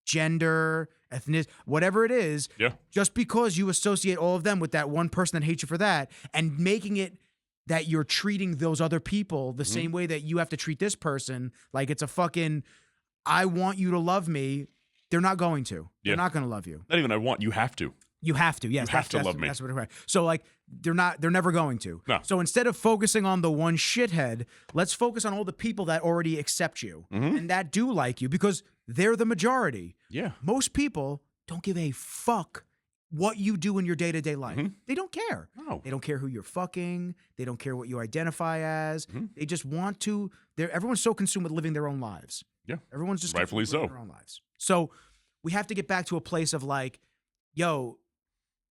gender, ethnicity, whatever it is, just because you associate all of them with that one person that hates you for that, and making it that you're treating those other people the same way that you have to treat this person, like it's a fucking, I want you to love me. They're not going to. They're not going to love you. Not even I want. You have to. You have to. Yes, You have to love me. That's what it. So like they're never going to. No. So instead of focusing on the one shithead, let's focus on all the people that already accept you and that do like you, because they're the majority. Yeah. Most people don't give a fuck what you do in your day-to-day life. They don't care. No. They don't care who you're fucking. They don't care what you identify as. They just want to. Everyone's so consumed with living their own lives. Yeah. Everyone's just Rightfully consumed with so. living their own lives. So we have to get back to a place of like, yo,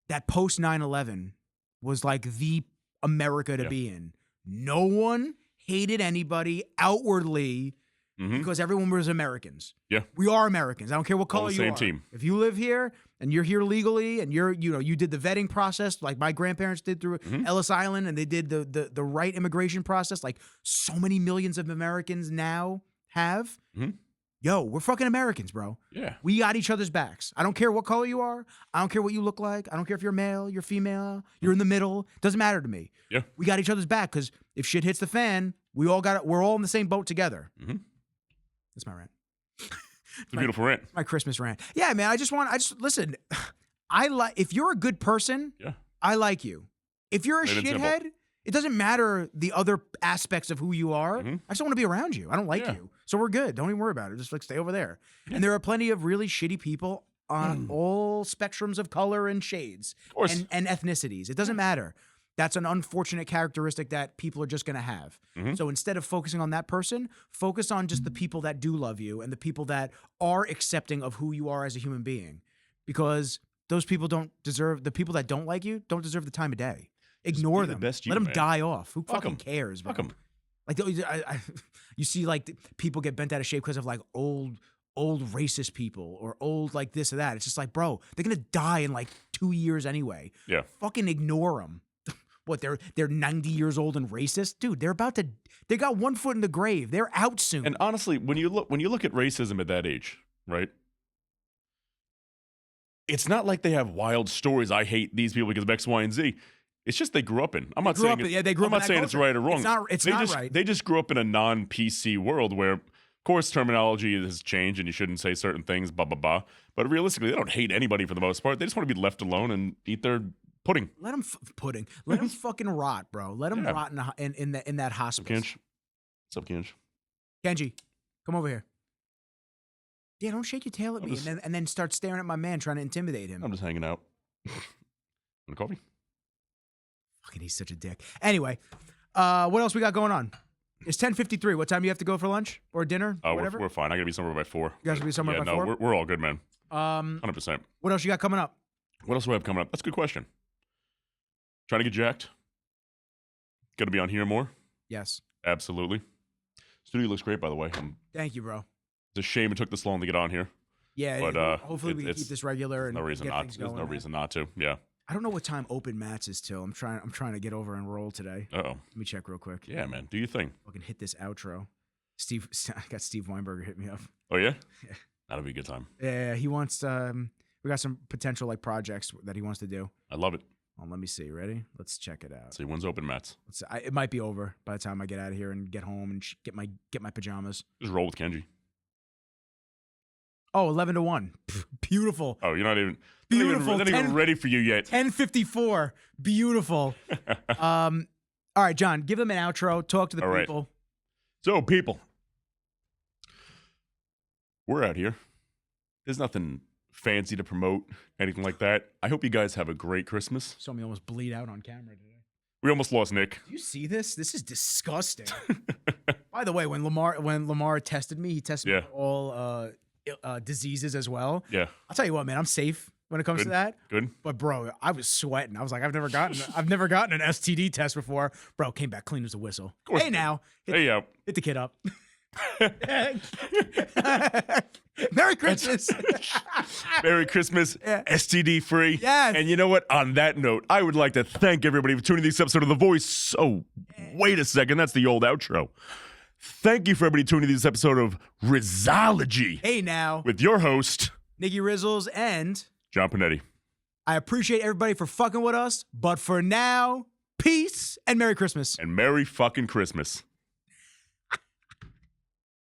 that post 9/11 was like the America to be in. No one hated anybody outwardly because everyone was Americans. Yeah. We are Americans. I don't care what color the you same are. team. If you live here and you're here legally and you did the vetting process like my grandparents did through Ellis Island, and they did the right immigration process like so many millions of Americans now have. Yo, we're fucking Americans, bro. Yeah. We got each other's backs. I don't care what color you are. I don't care what you look like. I don't care if you're male, you're female, you're in the middle. Doesn't matter to me. Yeah. We got each other's back, because if shit hits the fan, we're all in the same boat together. That's my rant. It's a beautiful rant. My Christmas rant. Yeah, man. Listen. If you're a good person, I like you. If you're a Plain and shithead, it doesn't matter the other aspects of who you are. I just don't want to be around you. I don't like you. So we're good. Don't even worry about it. Just like stay over there. And there are plenty of really shitty people on all spectrums of color and shades Of course. and ethnicities. It doesn't matter. That's an unfortunate characteristic that people are just going to have. So instead of focusing on that person, focus on just the people that do love you and the people that are accepting of who you are as a human being. Because those people don't deserve, the people that don't like you don't deserve the time of day. Ignore them. Best Let them man. die off. Who Fuck fucking 'em. cares, bro? Fuck 'em. Like, you see, like, people get bent out of shape because of, like, old racist people or old, like, this or that. It's just like, bro, they're going to die in, like, 2 years anyway. Yeah. Fucking ignore them. What, they're 90 years old and racist? Dude, they got one foot in the grave. They're out soon. And honestly, when you look at racism at that age, right? It's not like they have wild stories. I hate these people because of X, Y, and Z. It's just they grew up in. I'm not saying it's right or wrong. It's not right. They just grew up in a non-PC world where, of course, terminology has changed and you shouldn't say certain things, blah, blah, blah. But realistically, they don't hate anybody for the most part. They just want to be left alone and eat their pudding. Let them pudding. Let them fucking rot, bro. Let them rot in that hospital. What's up, Kinch? Kenji, come over here. Yeah, don't shake your tail at me and then start staring at my man trying to intimidate him. I'm just hanging out. Want coffee? Fucking, he's such a dick. Anyway, what else we got going on? It's 10:53. What time do you have to go for lunch or dinner? Or whatever? We're fine. I gotta be somewhere by 4. You guys will be somewhere by 4? We're all good, man. 100%. What else you got coming up? What else do I have coming up? That's a good question. Trying to get jacked. Gonna be on here more. Yes. Absolutely. Studio looks great, by the way. Thank you, bro. It's a shame it took this long to get on here. Yeah, but hopefully we can keep this regular and no reason get not. things There's going. no reason not to. Yeah. I don't know what time open mats is till. I'm trying to get over and roll today. Uh-oh. Let me check real quick. Yeah, man. Do your thing. Fucking hit this outro. I got Steve Weinberger hit me up. Oh yeah? Yeah. That'll be a good time. Yeah, he wants we got some potential like projects that he wants to do. I love it. Oh, let me see. Ready? Let's check it out. See, when's open mats? It might be over by the time I get out of here and get home and get my pajamas. Just roll with Kenji. Oh, 11 to 1. Beautiful. Oh, you're not even Beautiful. Not even ready for you yet. 10:54. Beautiful. All right, John, give them an outro. Talk to the All people. Right. So, people, we're out here. There's nothing fancy to promote, anything like that. I hope you guys have a great Christmas. Saw me almost bleed out on camera today. We almost lost Nick. Do you see this? This is disgusting. By the way, when Lamar tested me, he tested me for all diseases as well. Yeah. I'll tell you what, man, I'm safe when it comes to that. Good. But bro, I was sweating. I was like, I've never gotten an STD test before. Bro, came back clean as a whistle. Hey now. Hit the kid up. Merry Christmas. Merry Christmas. Yeah. STD free. Yes. And you know what? On that note, I would like to thank everybody for tuning in this episode of The Voice. Oh, wait a second. That's the old outro. Thank you for everybody tuning in this episode of Rizzology. Hey now. With your host, Nicky Rizzles and John Pignetti. I appreciate everybody for fucking with us, but for now, peace and Merry Christmas. And Merry fucking Christmas.